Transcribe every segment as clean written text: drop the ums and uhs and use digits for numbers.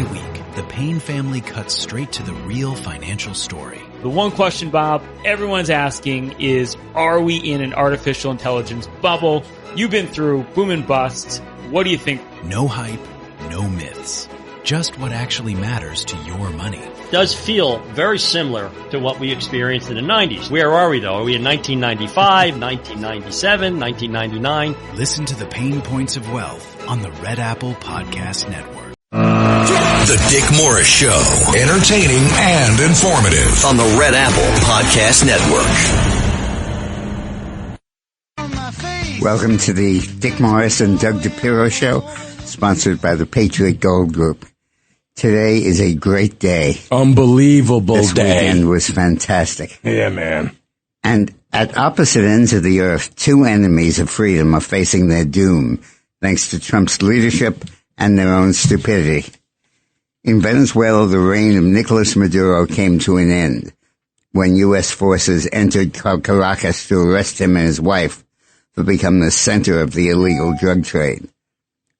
Every week, the Payne family cuts straight to the real financial story. The one question, Bob, everyone's asking is, are we in an artificial intelligence bubble? You've been through boom and bust. What do you think? No hype, no myths. Just what actually matters to your money. Does feel very similar to what we experienced in the 90s. Where are we, though? Are we in 1995, 1997, 1999? Listen to the Pain Points of Wealth on the Red Apple Podcast Network. The Dick Morris Show. Entertaining and informative on the Red Apple Podcast Network. Welcome to the Dick Morris and Doug DiPerro Show, sponsored by the Patriot Gold Group. Today is a great day. Unbelievable this day. This weekend was fantastic. Yeah, man. And at opposite ends of the earth, two enemies of freedom are facing their doom, thanks to Trump's leadership and their own stupidity. In Venezuela, the reign of Nicolas Maduro came to an end when U.S. forces entered Caracas to arrest him and his wife for becoming the center of the illegal drug trade.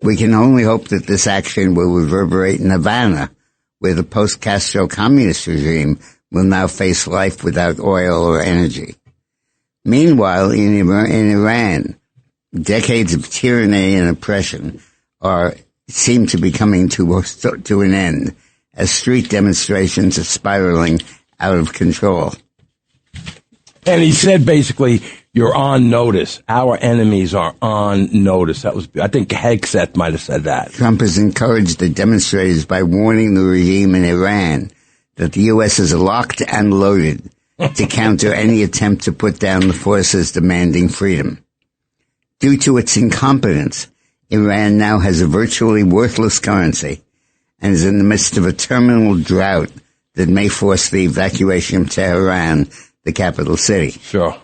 We can only hope that this action will reverberate in Havana, where the post-Castro communist regime will now face life without oil or energy. Meanwhile, in Iran, decades of tyranny and oppression seem to be coming to an end as street demonstrations are spiraling out of control. And he said basically, you're on notice. Our enemies are on notice. That was, I think Hegseth might have said that. Trump has encouraged the demonstrators by warning the regime in Iran that the U.S. is locked and loaded to counter any attempt to put down the forces demanding freedom. Due to its incompetence, Iran now has a virtually worthless currency and is in the midst of a terminal drought that may force the evacuation of Tehran, the capital city. Sure.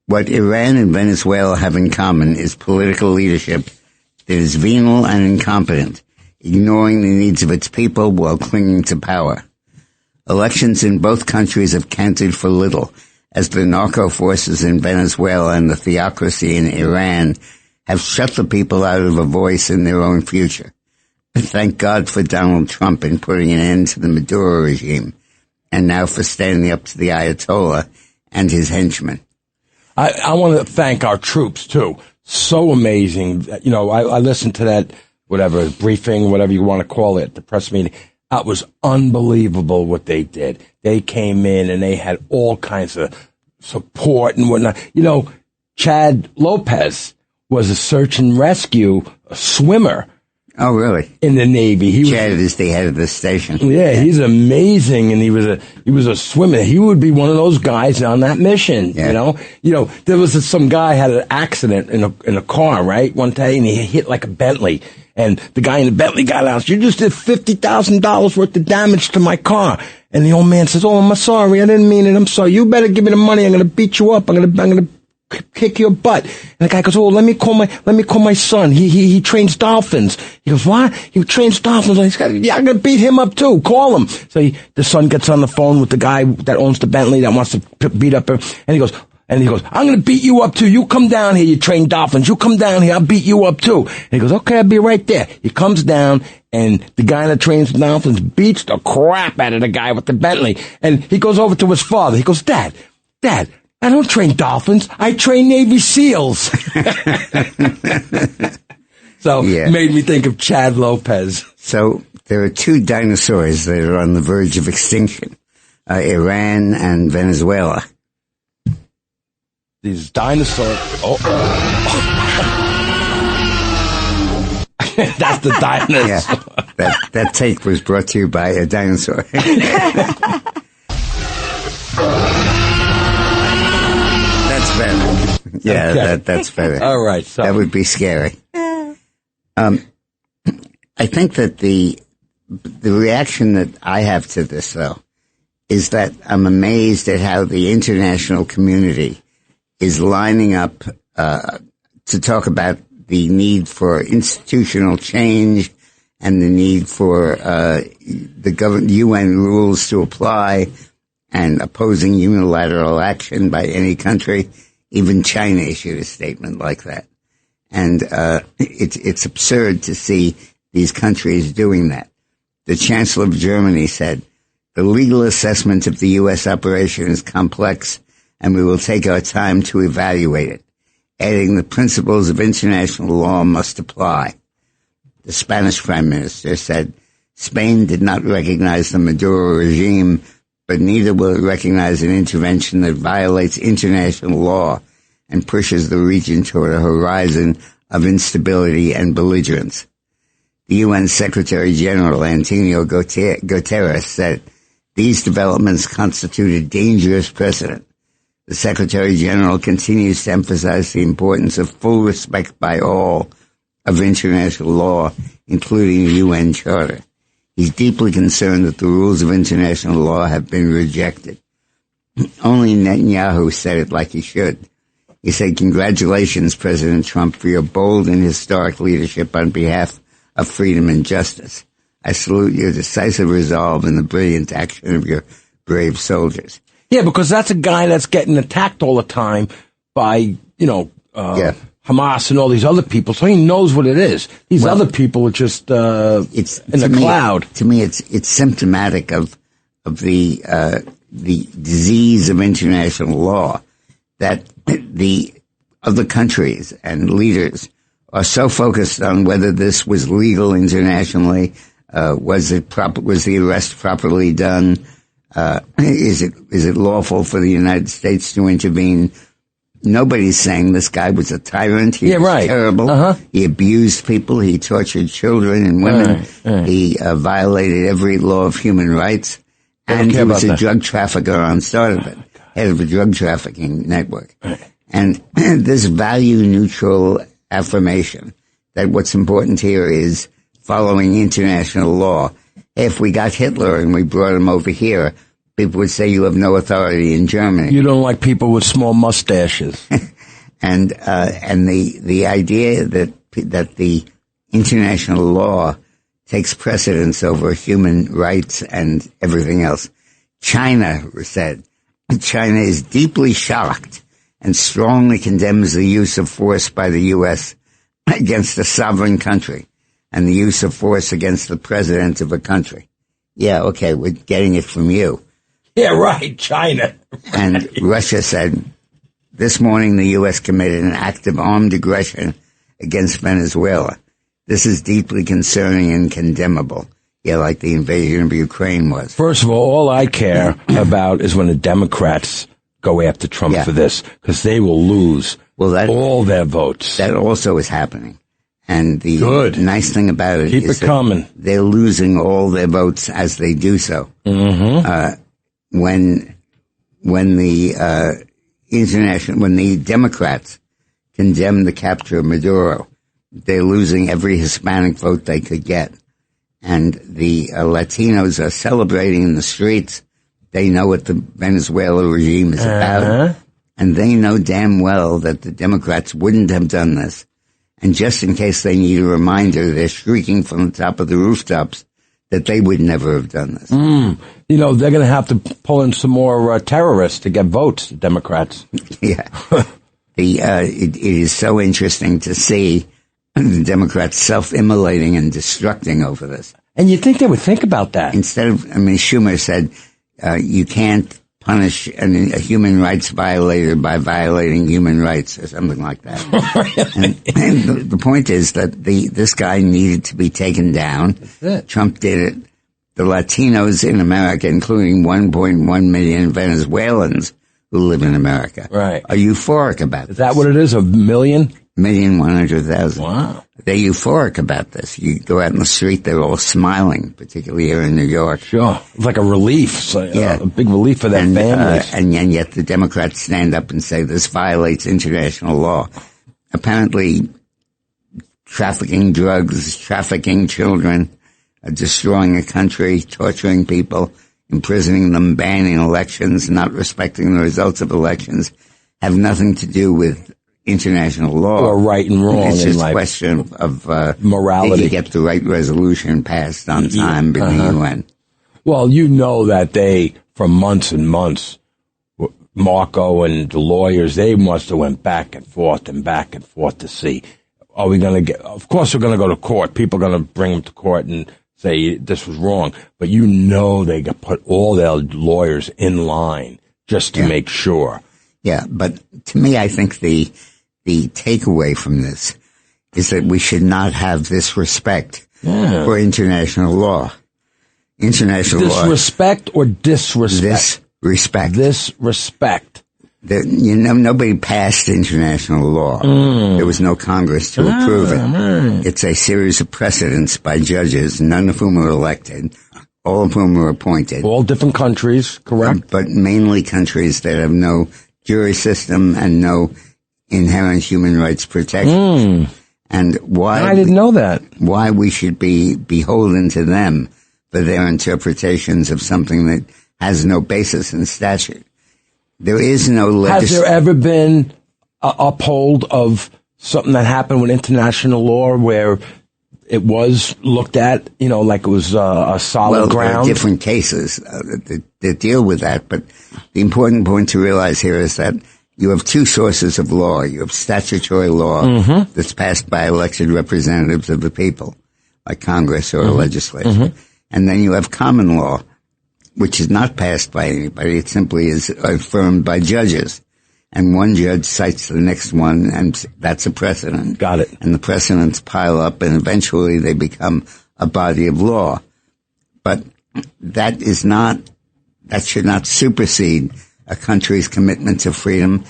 What Iran and Venezuela have in common is political leadership that is venal and incompetent, ignoring the needs of its people while clinging to power. Elections in both countries have counted for little, as the narco forces in Venezuela and the theocracy in Iran have shut the people out of a voice in their own future. Thank God for Donald Trump in putting an end to the Maduro regime, and now for standing up to the Ayatollah and his henchmen. I want to thank our troops, too. So amazing. You know, I listened to that, whatever, briefing, whatever you want to call it, the press meeting. It was unbelievable what they did. They came in and they had all kinds of support and whatnot. You know, Chad Lopez was a search and rescue swimmer. Oh, really? In the Navy. Chad is the head of the station. Yeah, he's amazing, and he was a swimmer. He would be one of those guys on that mission. Yeah. You know, there was some guy had an accident in a car, right, one day, and he hit like a Bentley. And the guy in the Bentley got out. You just did $50,000 worth of damage to my car. And the old man says, "Oh, I'm sorry. I didn't mean it. I'm sorry. You better give me the money. I'm going to beat you up. I'm going to kick your butt." And the guy goes, "Oh, let me call my son. He trains dolphins." He goes, "What? He trains dolphins?" Yeah, I'm going to beat him up too. Call him. So the son gets on the phone with the guy that owns the Bentley that wants to beat up him. And he goes, "I'm going to beat you up too. You come down here, you train dolphins. You come down here, I'll beat you up too." And he goes, "Okay, I'll be right there." He comes down, and the guy that trains dolphins beats the crap out of the guy with the Bentley. And he goes over to his father. He goes, Dad, I don't train dolphins. I train Navy SEALs." So yeah. Made me think of Chad Lopez. So there are two dinosaurs that are on the verge of extinction, Iran and Venezuela. These dinosaurs. Oh. That's the dinosaur. Yeah, that take was brought to you by a dinosaur. That's better. Yeah, okay. That's better. All right. So. That would be scary. I think that the reaction that I have to this, though, is that I'm amazed at how the international community is lining up to talk about the need for institutional change and the need for the UN rules to apply and opposing unilateral action by any country. Even China issued a statement like that. And it's absurd to see these countries doing that. The Chancellor of Germany said, "The legal assessment of the U.S. operation is complex, and we will take our time to evaluate it," adding the principles of international law must apply. The Spanish Prime Minister said, "Spain did not recognize the Maduro regime, but neither will it recognize an intervention that violates international law and pushes the region toward a horizon of instability and belligerence." The UN Secretary General Antonio Guterres said, "These developments constitute a dangerous precedent." The Secretary General continues to emphasize the importance of full respect by all of international law, including the UN Charter. He's deeply concerned that the rules of international law have been rejected. Only Netanyahu said it like he should. He said, "Congratulations, President Trump, for your bold and historic leadership on behalf of freedom and justice. I salute your decisive resolve and the brilliant action of your brave soldiers." Yeah, because that's a guy that's getting attacked all the time by, Hamas and all these other people, so he knows what it is. These other people are just it's in a cloud. To me, it's symptomatic of the disease of international law, that the other countries and leaders are so focused on whether this was legal internationally, was the arrest properly done, is it lawful for the United States to intervene? Nobody's saying this guy was a tyrant. He was terrible. He abused people. He tortured children and women. He violated every law of human rights. And he was a drug trafficker on start of it, head of a drug trafficking network. And this value-neutral affirmation that what's important here is following international law. If we got Hitler and we brought him over here, people would say you have no authority in Germany. You don't like people with small mustaches. and the idea that the international law takes precedence over human rights and everything else. China said, China is deeply shocked and strongly condemns the use of force by the U.S. against a sovereign country and the use of force against the president of a country. Yeah, okay, we're getting it from you. Yeah, right, China. Right. And Russia said, this morning the U.S. committed an act of armed aggression against Venezuela. This is deeply concerning and condemnable. Yeah, like the invasion of Ukraine was. First of all I care about is when the Democrats go after Trump for this, because they will lose all their votes. That also is happening. And the nice thing about it is coming. They're losing all their votes as they do so. Mm-hmm. When the Democrats condemn the capture of Maduro, they're losing every Hispanic vote they could get. And the Latinos are celebrating in the streets. They know what the Venezuela regime is about. And they know damn well that the Democrats wouldn't have done this. And just in case they need a reminder, they're shrieking from the top of the rooftops that they would never have done this. You know, they're going to have to pull in some more terrorists to get votes, the Democrats. Yeah. It is so interesting to see the Democrats self-immolating and destructing over this. And you'd think they would think about that. Instead of, Schumer said, you can't punish a human rights violator by violating human rights or something like that. and the point is that this guy needed to be taken down. Trump did it. The Latinos in America, including 1.1 million Venezuelans who live in America, are euphoric about this. Is that what it is, 1,100,000. Wow. They're euphoric about this. You go out in the street, they're all smiling, particularly here in New York. Sure. It's like a relief. A big relief for their families. And yet the Democrats stand up and say this violates international law. Apparently, trafficking drugs, trafficking children, destroying a country, torturing people, imprisoning them, banning elections, not respecting the results of elections, have nothing to do with international law. Or right and wrong. It's just a question of morality. Did you get the right resolution passed on time by the UN? Well, you know that they, for months and months, Marco and the lawyers, they must have went back and forth to see, are we going to get, of course we're going to go to court. People are going to bring them to court and say this was wrong, but you know they put all their lawyers in line just to make sure. Yeah, but to me, I think the takeaway from this is that we should not have this respect for international law. International law. Disrespect or disrespect? Disrespect. Nobody passed international law. There was no Congress to approve it. It's a series of precedents by judges, none of whom are elected, all of whom are appointed. All different countries, correct? But mainly countries that have no jury system and no inherent human rights protection. And why I didn't know that. Why we should be beholden to them for their interpretations of something that has no basis in statute. There is no Has there ever been a uphold of something that happened with international law where it was looked at, like it was a solid ground? There are different cases that deal with that, but the important point to realize here is that you have two sources of law. You have statutory law that's passed by elected representatives of the people, like Congress or a legislature. And then you have common law, which is not passed by anybody. It simply is affirmed by judges. And one judge cites the next one, and that's a precedent. Got it. And the precedents pile up, and eventually they become a body of law. But that should not supersede a country's commitment to freedom,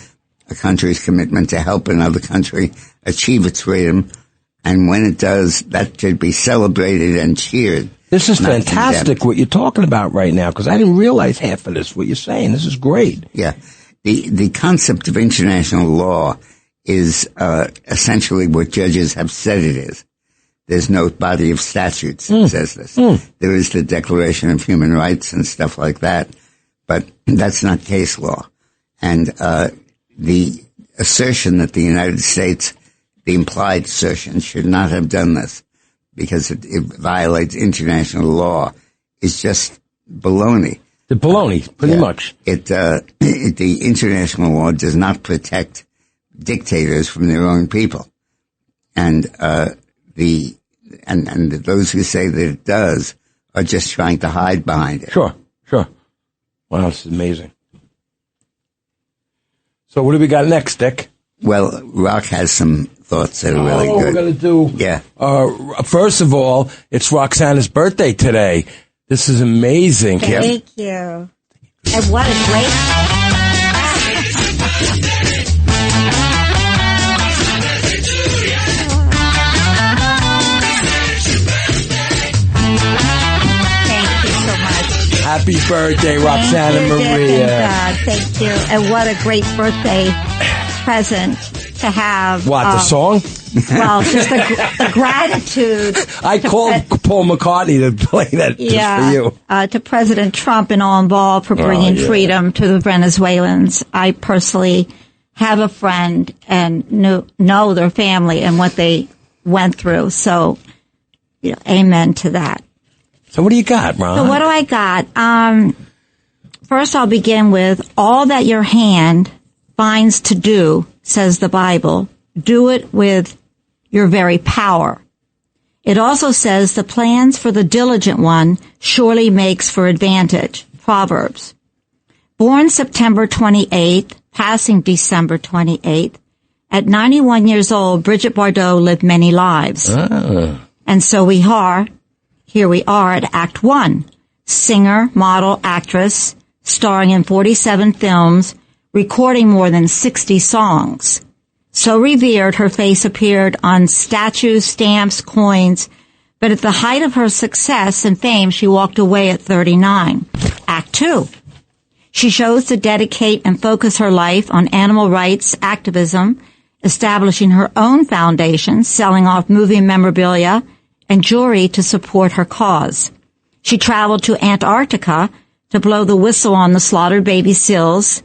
a country's commitment to help another country achieve its freedom. And when it does, that should be celebrated and cheered. This is fantastic what you're talking about right now, because I didn't realize half of this, what you're saying. This is great. Yeah. The concept of international law is essentially what judges have said it is. There's no body of statutes that says this. There is the Declaration of Human Rights and stuff like that, but that's not case law. And the assertion that the United States, the implied assertion, should not have done this because it violates international law is just baloney. The baloney, pretty much. The international law does not protect dictators from their own people. And and those who say that it does are just trying to hide behind it. Sure. Wow, this is amazing. So what do we got next, Dick? Well, Rock has some thoughts that are really good. We're going to do. Yeah. First of all, it's Roxana's birthday today. This is amazing. Thank you. And what a great... Thank you so much. Happy birthday, Roxana Maria. Thank you. And what a great birthday present to have. What, the song? Well, just the gratitude. I called Paul McCartney to play that just for you. To President Trump and all involved for bringing freedom to the Venezuelans. I personally have a friend and know their family and what they went through. So, amen to that. So what do you got, Ron? So what do I got? First I'll begin with all that your hand finds to do, says the Bible, do it with your very power. It also says the plans for the diligent one surely makes for advantage. Proverbs. Born September 28th, passing December 28th, at 91 years old, Bridget Bardot lived many lives. And so here we are at Act 1. Singer, model, actress, starring in 47 films, recording more than 60 songs. So revered, her face appeared on statues, stamps, coins, but at the height of her success and fame, she walked away at 39. Act 2. She chose to dedicate and focus her life on animal rights activism, establishing her own foundation, selling off movie memorabilia and jewelry to support her cause. She traveled to Antarctica to blow the whistle on the slaughtered baby seals,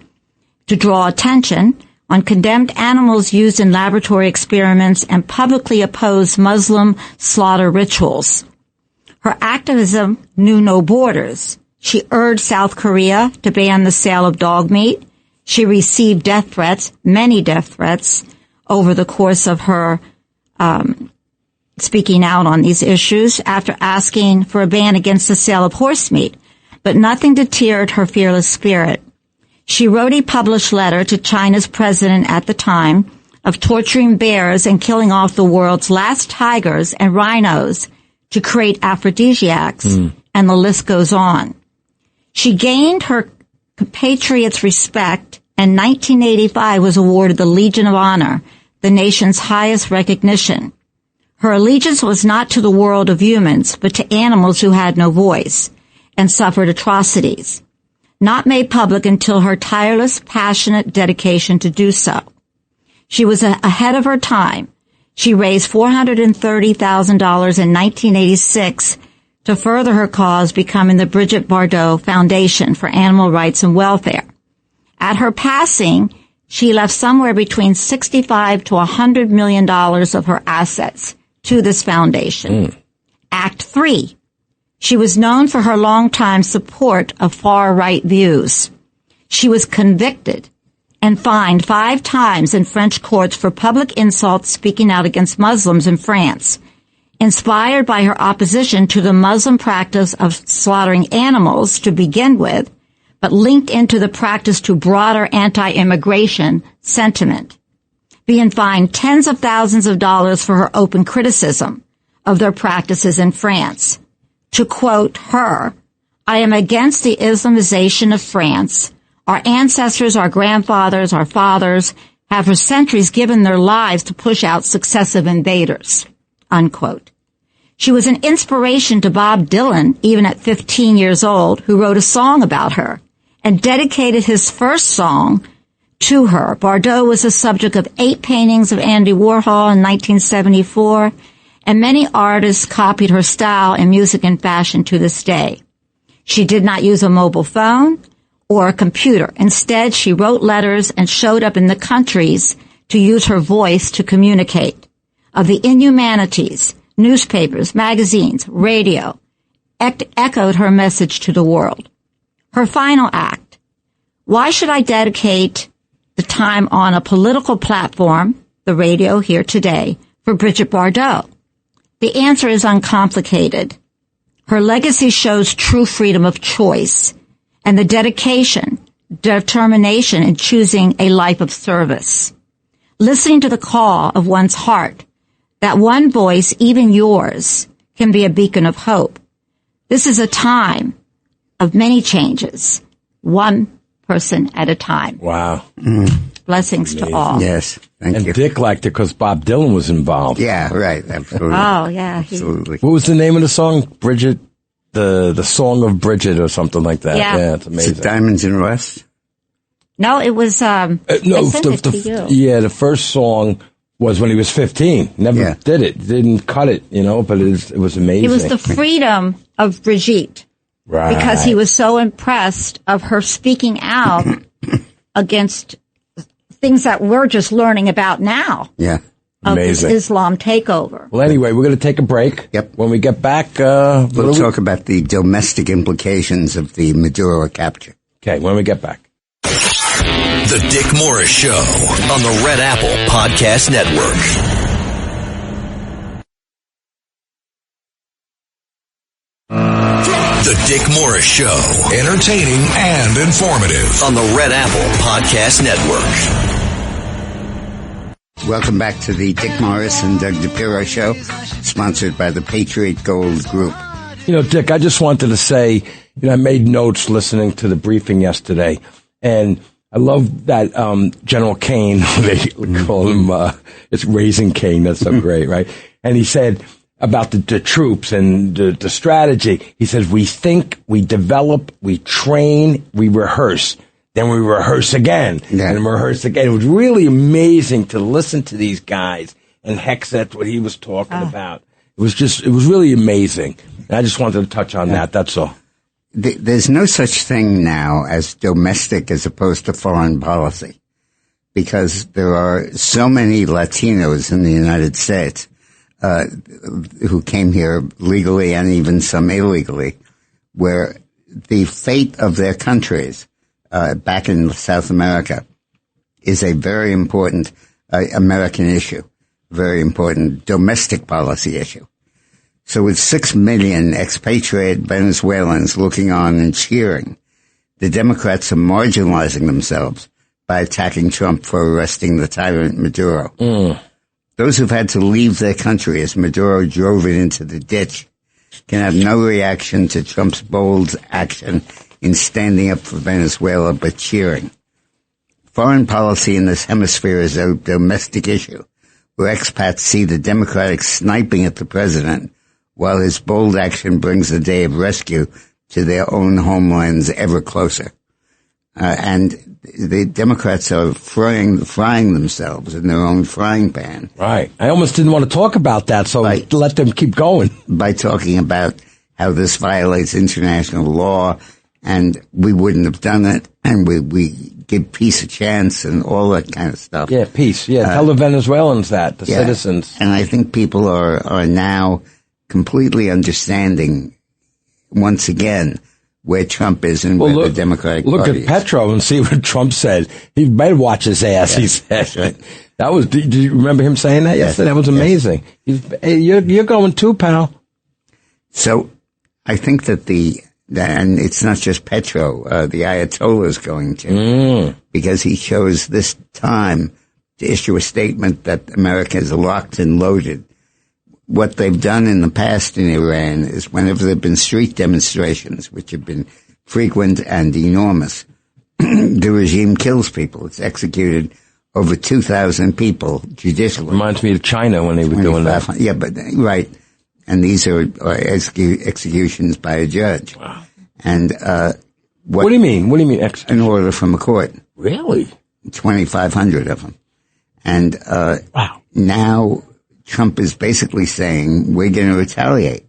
to draw attention on condemned animals used in laboratory experiments, and publicly opposed Muslim slaughter rituals. Her activism knew no borders. She urged South Korea to ban the sale of dog meat. She received death threats, many death threats, over the course of her speaking out on these issues after asking for a ban against the sale of horse meat, but nothing deterred her fearless spirit. She wrote a published letter to China's president at the time of torturing bears and killing off the world's last tigers and rhinos to create aphrodisiacs, and the list goes on. She gained her compatriots' respect, and 1985 was awarded the Legion of Honor, the nation's highest recognition. Her allegiance was not to the world of humans, but to animals who had no voice and suffered atrocities, not made public until her tireless, passionate dedication to do so. She was ahead of her time. She raised $430,000 in 1986 to further her cause, becoming the Brigitte Bardot Foundation for Animal Rights and Welfare. At her passing, she left somewhere between $65 to $100 million of her assets to this foundation. Act 3. She was known for her longtime support of far-right views. She was convicted and fined 5 times in French courts for public insults speaking out against Muslims in France, inspired by her opposition to the Muslim practice of slaughtering animals to begin with, but linked into the practice to broader anti-immigration sentiment, being fined tens of thousands of dollars for her open criticism of their practices in France. To quote her, "I am against the Islamization of France. Our ancestors, our grandfathers, our fathers have for centuries given their lives to push out successive invaders," unquote. She was an inspiration to Bob Dylan, even at 15 years old, who wrote a song about her and dedicated his first song to her. Bardot was the subject of 8 paintings of Andy Warhol in 1974, and many artists copied her style in music and fashion to this day. She did not use a mobile phone or a computer. Instead, she wrote letters and showed up in the countries to use her voice to communicate. Of the inhumanities, newspapers, magazines, radio echoed her message to the world. Her final act. Why should I dedicate the time on a political platform, the radio here today, for Brigitte Bardot? The answer is uncomplicated. Her legacy shows true freedom of choice and the determination in choosing a life of service. Listening to the call of one's heart, that one voice, even yours, can be a beacon of hope. This is a time of many changes, one person at a time. Wow. Blessings to all. Yes, thank you. And Dick liked it because Bob Dylan was involved. Yeah, right, absolutely. Oh, yeah. Absolutely. What was the name of the song? Bridget, the Song of Bridget or something like that. Yeah. It's amazing. Is it Diamonds in Rust? No, it was, I sent it to you. Yeah, the first song was when he was 15. Never did it. Didn't cut it, but it was amazing. It was the freedom of Brigitte. Right. Because he was so impressed of her speaking out against things that we're just learning about now. Yeah. Of this Amazing. Islam takeover. Well, anyway, we're going to take a break. Yep. When we get back, we'll talk about the domestic implications of the Maduro capture. Okay, when we get back. The Dick Morris Show on the Red Apple Podcast Network. The Dick Morris Show, entertaining and informative on the Red Apple Podcast Network. Welcome back to the Dick Morris and Doug DiPerro Show, sponsored by the Patriot Gold Group. Dick, I just wanted to say, I made notes listening to the briefing yesterday, and I love that General Kane, they call him, it's Raising Kane, that's so great, right? And he said about the troops and the strategy, he says, we think, we develop, we train, we rehearse. Then we rehearse again, and rehearse again. It was really amazing to listen to these guys, and Hex, that's what he was talking about. It was really amazing. And I just wanted to touch on that, that's all. There's no such thing now as domestic as opposed to foreign policy, because there are so many Latinos in the United States who came here legally and even some illegally, where the fate of their countries back in South America is a very important American issue. very important domestic policy issue. So with 6 million expatriate Venezuelans looking on and cheering, the Democrats are marginalizing themselves by attacking Trump for arresting the tyrant Maduro. Those who've had to leave their country as Maduro drove it into the ditch can have no reaction to Trump's bold action in standing up for Venezuela but cheering. Foreign policy in this hemisphere is a domestic issue, where expats see the Democratic sniping at the president, while his bold action brings the day of rescue to their own homelands ever closer. And the Democrats are frying themselves in their own frying pan. Right. I almost didn't want to talk about that, so let them keep going. By talking about how this violates international law, and we wouldn't have done it, and we give peace a chance, and all that kind of stuff. Yeah, peace. Yeah, tell the Venezuelans that, the citizens. And I think people are now completely understanding, once again, where Trump is and where the Democratic Party is. Look at Petro and see what Trump said. He better watch his ass, he said. Right. That was, did you remember him saying that yesterday? That was amazing. Hey, you're going too, pal. So I think that and it's not just Petro, the Ayatollah is going to, because he chose this time to issue a statement that America is locked and loaded. What they've done in the past in Iran is whenever there have been street demonstrations, which have been frequent and enormous, the regime kills people. It's executed over 2,000 people judicially. Reminds me of China when they were doing that. Yeah, but right. And these are executions by a judge. Wow. And what do you mean? What do you mean execution? An order from a court. Really? 2,500 of them. And wow. Now Trump is basically saying we're going to retaliate.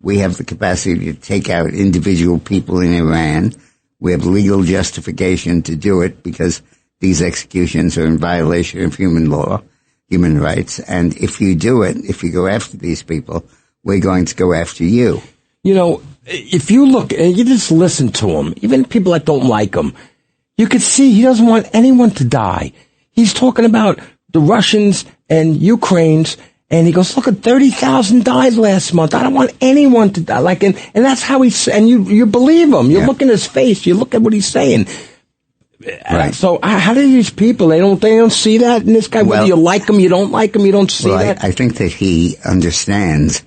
We have the capacity to take out individual people in Iran. We have legal justification to do it because these executions are in violation of human law, human rights. And if you do it, if you go after these people, we're going to go after you. You know, if you look, you just listen to him, even people that don't like him, you could see he doesn't want anyone to die. He's talking about the Russians and Ukrainians, and he goes, look at 30,000 died last month. I don't want anyone to die. Like, and that's how and you believe him. You look in his face. You look at what he's saying. Right. So how do these people, they don't see that in this guy? Whether you like him, you don't like him, you don't see that? I think that he understands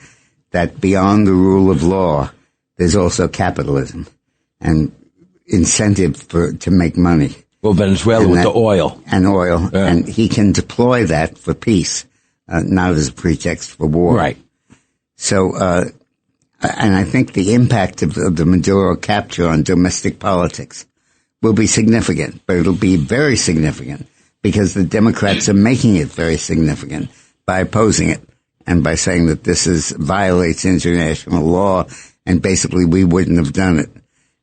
that beyond the rule of law, there's also capitalism and incentive to make money. Well, Venezuela with the oil. And oil. Yeah. And he can deploy that for peace, not as a pretext for war. Right. So, and I think the impact of the Maduro capture on domestic politics will be significant, but it'll be very significant because the Democrats are making it very significant by opposing it and by saying that this violates international law and basically we wouldn't have done it.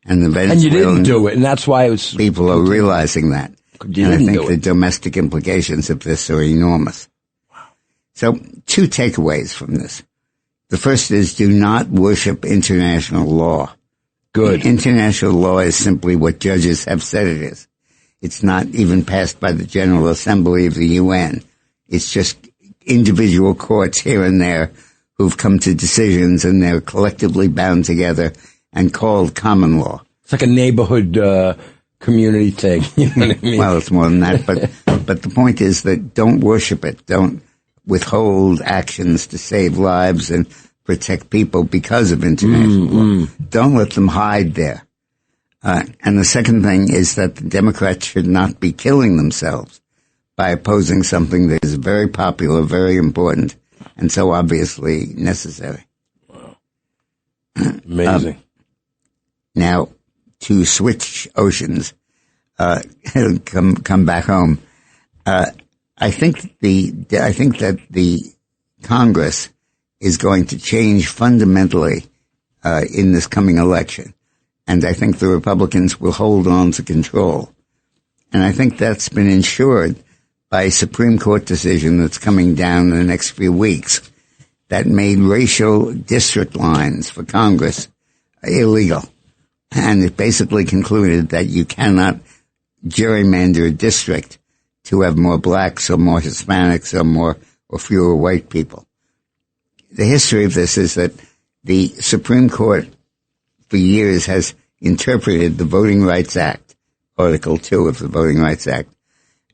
And the Venezuelan you didn't do it, and that's why it was. People are realizing that. And I think the domestic implications of this are enormous. Wow. So, 2 takeaways from this. The first is do not worship international law. Good. International law is simply what judges have said it is. It's not even passed by the General Assembly of the UN. It's just individual courts here and there who've come to decisions and they're collectively bound together and called common law. It's like a neighborhood community thing. You know what I mean? Well, it's more than that, but the point is that don't worship it. Don't withhold actions to save lives and protect people because of international law. Don't let them hide there. And the second thing is that the Democrats should not be killing themselves by opposing something that is very popular, very important, and so obviously necessary. Wow. Amazing. Now, to switch oceans, come back home. I think that the Congress is going to change fundamentally in this coming election, and I think the Republicans will hold on to control. And I think that's been ensured by a Supreme Court decision that's coming down in the next few weeks that made racial district lines for Congress illegal. And it basically concluded that you cannot gerrymander a district to have more blacks or more Hispanics or more or fewer white people. The history of this is that the Supreme Court for years has interpreted the Voting Rights Act, Article 2 of the Voting Rights Act,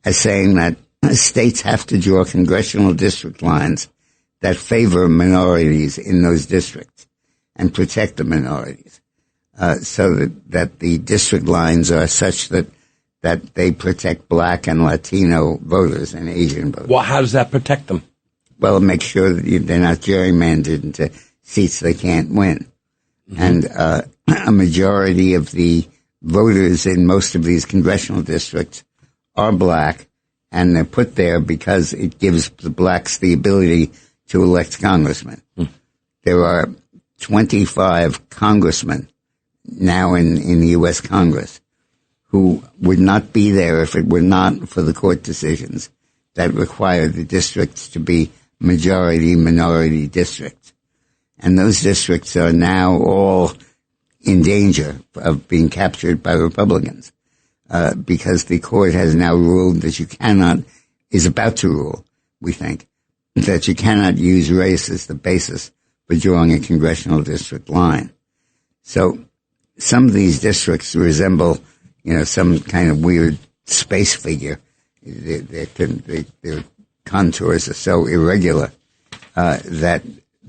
as saying that states have to draw congressional district lines that favor minorities in those districts and protect the minorities, so that the district lines are such that they protect black and Latino voters and Asian voters. Well, how does that protect them? Well, make sure that they're not gerrymandered into seats they can't win. Mm-hmm. And a majority of the voters in most of these congressional districts are black, and they're put there because it gives the blacks the ability to elect congressmen. Mm. There are 25 congressmen now in the U.S. Congress who would not be there if it were not for the court decisions that require the districts to be majority-minority districts. And those districts are now all in danger of being captured by Republicans, because the court has now ruled that is about to rule, we think, that you cannot use race as the basis for drawing a congressional district line. So some of these districts resemble, some kind of weird space figure. Their contours are so irregular that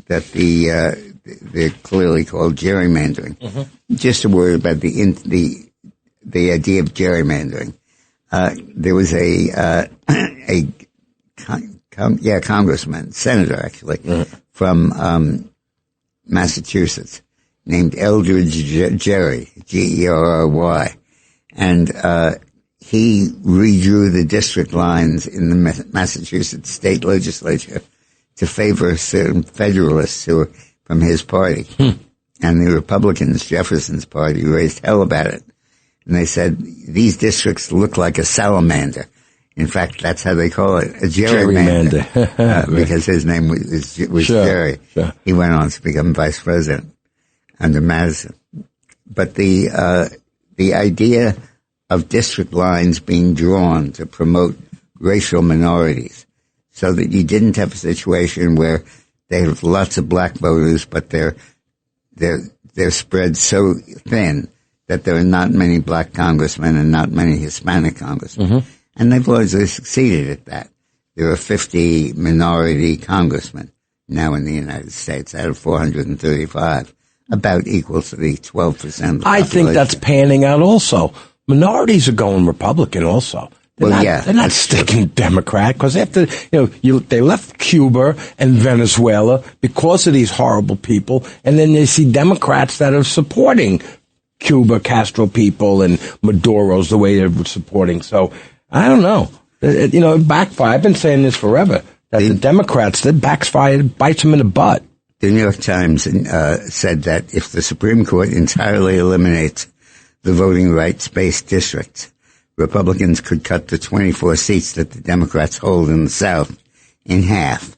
they're clearly called gerrymandering. Mm-hmm. Just a word about the idea of gerrymandering. There was a congressman, senator actually, mm-hmm. from Massachusetts, named Eldridge Gerry, Gerry, and he redrew the district lines in the Massachusetts state legislature to favor certain Federalists who were from his party. Hmm. And the Republicans, Jefferson's party, raised hell about it. And they said, these districts look like a salamander. In fact, that's how they call it, a gerrymander. Because his name was sure, Jerry. Sure. He went on to become vice president under Madison. But the idea of district lines being drawn to promote racial minorities, so that you didn't have a situation where they have lots of black voters, but they're spread so thin that there are not many black congressmen and not many Hispanic congressmen. Mm-hmm. And they've largely succeeded at that. There are 50 minority congressmen now in the United States out of 435, about equal to the 12% of the population. I think that's panning out also. Minorities are going Republican also. They're not sticking Democrat, because after, they left Cuba and Venezuela because of these horrible people, and then they see Democrats that are supporting Cuba, Castro people, and Maduro's the way they're supporting. So, I don't know. It backfire. I've been saying this forever, that the Democrats, that backfire bites them in the butt. The New York Times said that if the Supreme Court entirely eliminates the voting rights-based districts, Republicans could cut the 24 seats that the Democrats hold in the South in half.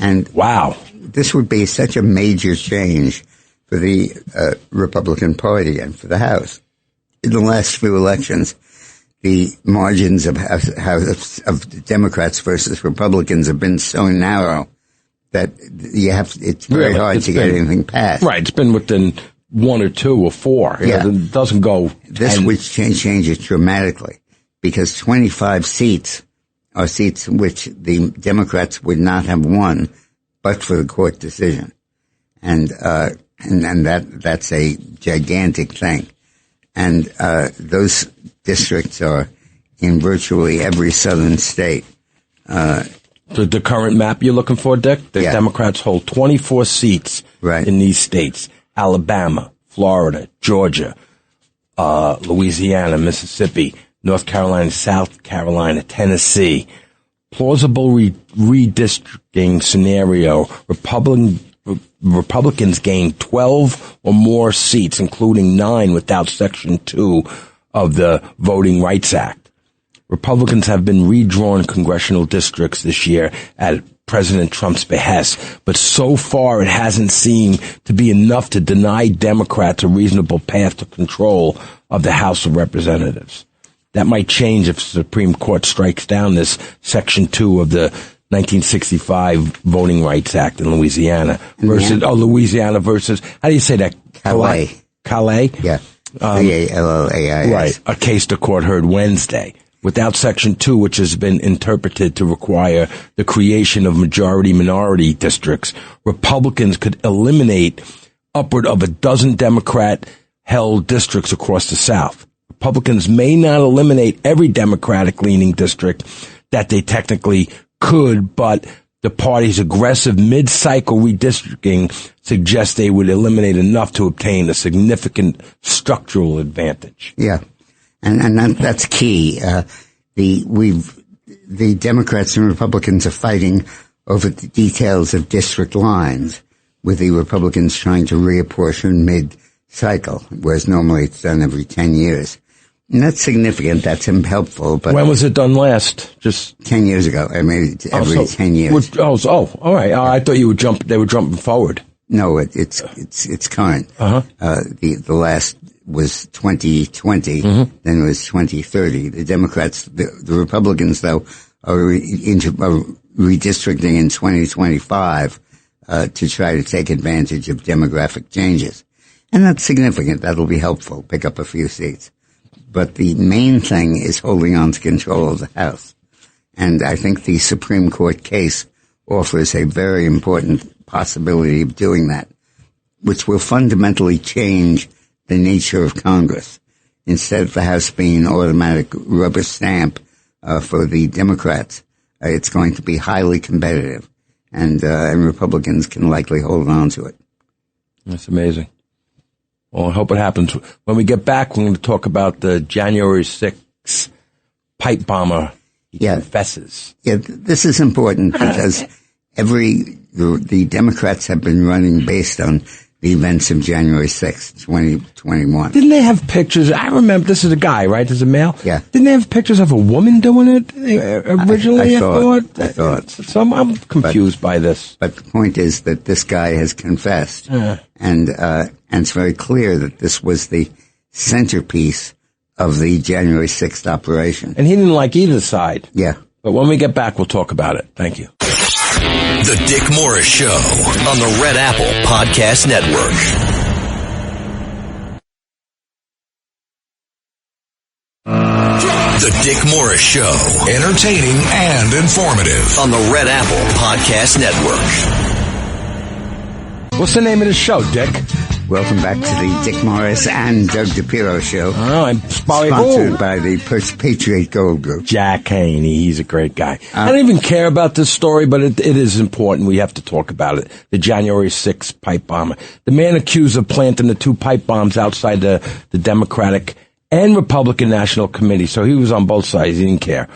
And wow, this would be such a major change for the Republican Party and for the House. In the last few elections, the margins of Democrats versus Republicans have been so narrow that it's very hard to get anything passed. Right, it's been within 1 or 2 or 4. It doesn't go 10. This would change it dramatically, because 25 seats are seats which the Democrats would not have won but for the court decision. And that's a gigantic thing. And those districts are in virtually every southern state. The current map you're looking for, Dick? The Democrats hold 24 seats in these states. Alabama, Florida, Georgia, Louisiana, Mississippi, North Carolina, South Carolina, Tennessee. Plausible redistricting scenario. Republicans gain 12 or more seats, including 9 without Section 2 of the Voting Rights Act. Republicans have been redrawn congressional districts this year at President Trump's behest, but so far it hasn't seemed to be enough to deny Democrats a reasonable path to control of the House of Representatives. That might change if the Supreme Court strikes down this Section 2 of the 1965 Voting Rights Act in Louisiana versus Louisiana versus, how do you say that? Calais. Calais? Yeah. Callais. Right. A case the court heard Wednesday. Without Section 2, which has been interpreted to require the creation of majority-minority districts, Republicans could eliminate upward of a dozen Democrat-held districts across the South. Republicans may not eliminate every Democratic-leaning district that they technically could, but the party's aggressive mid-cycle redistricting suggests they would eliminate enough to obtain a significant structural advantage. Yeah. And that's key. The Democrats and Republicans are fighting over the details of district lines, with the Republicans trying to reapportion mid-cycle, whereas normally it's done every 10 years. And that's significant. That's helpful. But when was it done last? Just 10 years ago. I mean, every 10 years. All right. I thought you would they were jumping forward. No, it's current. The last was 2020, then it was 2030. The Democrats, the Republicans, though, are redistricting in 2025 to try to take advantage of demographic changes. And that's significant. That'll be helpful. Pick up a few seats. But the main thing is holding on to control of the House. And I think the Supreme Court case offers a very important possibility of doing that, which will fundamentally change the nature of Congress. Instead of the House being an automatic rubber stamp for the Democrats, it's going to be highly competitive, and Republicans can likely hold on to it. That's amazing. Well, I hope it happens. When we get back, we're going to talk about the January 6th pipe bomber. He confesses. Yeah, this is important because the Democrats have been running based on the events of January 6th, 2021. Didn't they have pictures? I remember, this is a guy, right? This is a male? Yeah. Didn't they have pictures of a woman doing it originally? I thought. So I'm confused by this. But the point is that this guy has confessed. And it's very clear that this was the centerpiece of the January 6th operation. And he didn't like either side. Yeah. But when we get back, we'll talk about it. Thank you. The Dick Morris Show on the Red Apple Podcast Network. The Dick Morris Show, entertaining and informative on the Red Apple Podcast Network. What's the name of the show, Dick? Welcome back to the Dick Morris and Doug DiPerro Show. I'm sponsored by the Patriot Gold Group. Jack Haney, he's a great guy. I don't even care about this story, but it is important. We have to talk about it. The January 6th pipe bomber. The man accused of planting the two pipe bombs outside the Democratic and Republican National Committee. So he was on both sides. He didn't care.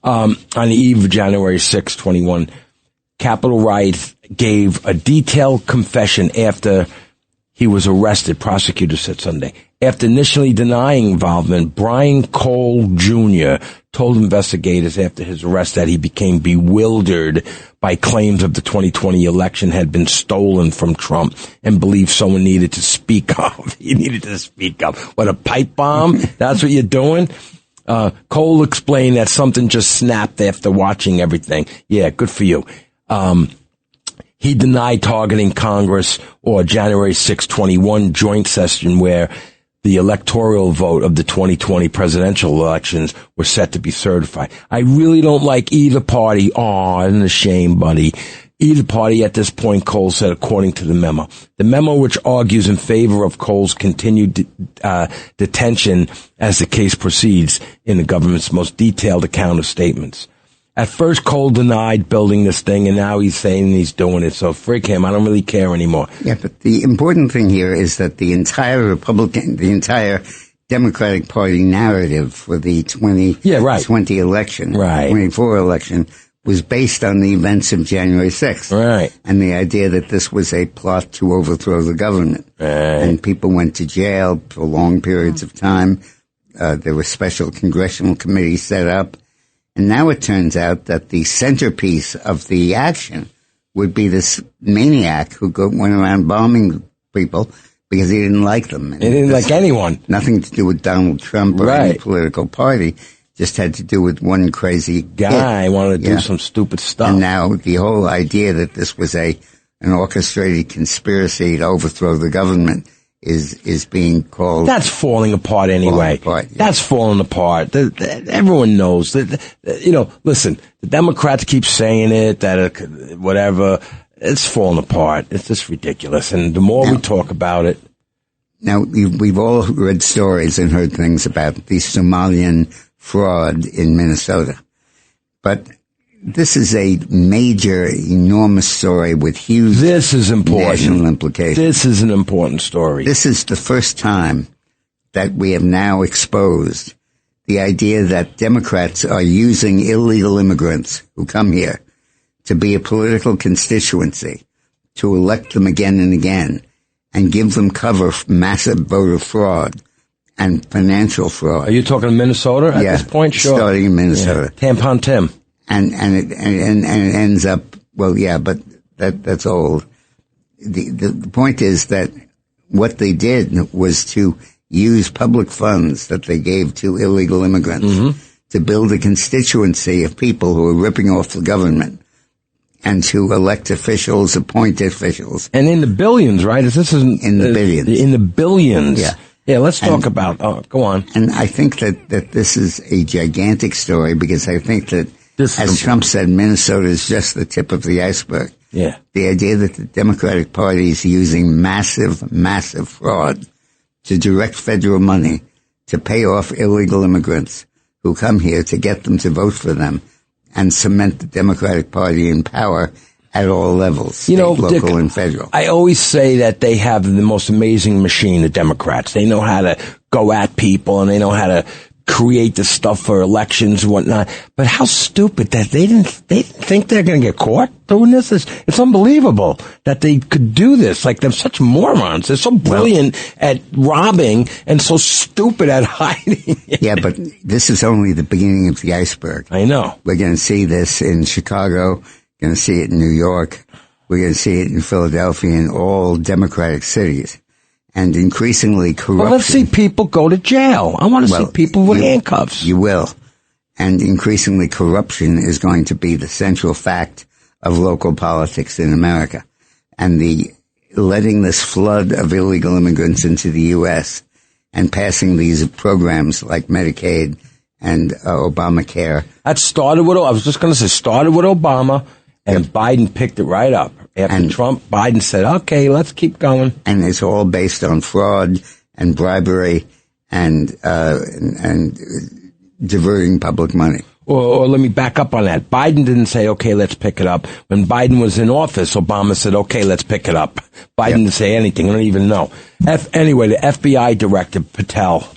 On the eve of January 6th, 21, Capitol Rights gave a detailed confession after he was arrested, prosecutors said Sunday. After initially denying involvement, Brian Cole Jr. told investigators after his arrest that he became bewildered by claims of the 2020 election had been stolen from Trump and believed someone needed to speak up. He needed to speak up. What, a pipe bomb? That's what you're doing? Cole explained that something just snapped after watching everything. Yeah, good for you. He denied targeting Congress or January 6, 21 joint session where the electoral vote of the 2020 presidential elections were set to be certified. I really don't like either party. Aw, isn't it a shame, buddy? Either party at this point, Cole said, according to the memo. The memo, which argues in favor of Cole's continued detention as the case proceeds in the government's most detailed account of statements. At first, Cole denied building this thing, and now he's saying he's doing it. So freak him. I don't really care anymore. Yeah, but the important thing here is that the entire Democratic Party narrative for the 2020 election, 24 election, was based on the events of January 6th. Right. And the idea that this was a plot to overthrow the government. Right. And people went to jail for long periods of time. There were special congressional committees set up. And now it turns out that the centerpiece of the action would be this maniac who went around bombing people because he didn't like them. He didn't like anyone. Nothing to do with Donald Trump or any political party. just had to do with one crazy guy wanted to do some stupid stuff. And now the whole idea that this was an orchestrated conspiracy to overthrow the government is being called. That's falling apart anyway. That's falling apart. Everyone knows that. Listen, the Democrats keep saying it, that whatever. It's falling apart. It's just ridiculous. And the more we talk about it. Now, we've all read stories and heard things about the Somalian fraud in Minnesota. But this is a major, enormous story with huge national implications. This is an important story. This is the first time that we have now exposed the idea that Democrats are using illegal immigrants who come here to be a political constituency, to elect them again and again, and give them cover for massive voter fraud and financial fraud. Are you talking Minnesota at this point? Sure. Starting in Minnesota. Yeah. Tampon Tim. And it ends up, but that's old. The point is that what they did was to use public funds that they gave to illegal immigrants to build a constituency of people who are ripping off the government and to elect officials, appoint officials. And in the billions, right? This isn't in the billions. In the billions. Yeah. Yeah, let's talk about, go on. And I think that this is a gigantic story because I think that, as Trump said, Minnesota is just the tip of the iceberg. Yeah. The idea that the Democratic Party is using massive, massive fraud to direct federal money to pay off illegal immigrants who come here to get them to vote for them and cement the Democratic Party in power at all levels, state, local, Dick, and federal. I always say that they have the most amazing machine, the Democrats. They know how to go at people, and they know how to create the stuff for elections and whatnot. But how stupid that they didn't think they're going to get caught doing this. It's unbelievable that they could do this. Like, they're such morons. They're so brilliant at robbing and so stupid at hiding. Yeah, but this is only the beginning of the iceberg. I know. We're going to see this in Chicago. We're going to see it in New York. We're going to see it in Philadelphia, in all Democratic cities. And increasingly corruption. Well, let's see people go to jail. I want to see people with handcuffs. You will. And increasingly corruption is going to be the central fact of local politics in America. And letting this flood of illegal immigrants into the U.S. and passing these programs like Medicaid and Obamacare. That started with Obama, and Biden picked it right up. After Trump, Biden said, okay, let's keep going. And it's all based on fraud and bribery and diverting public money. Or let me back up on that. Biden didn't say, okay, let's pick it up. When Biden was in office, Obama said, okay, let's pick it up. Biden didn't say anything. I don't even know. Anyway, the FBI director,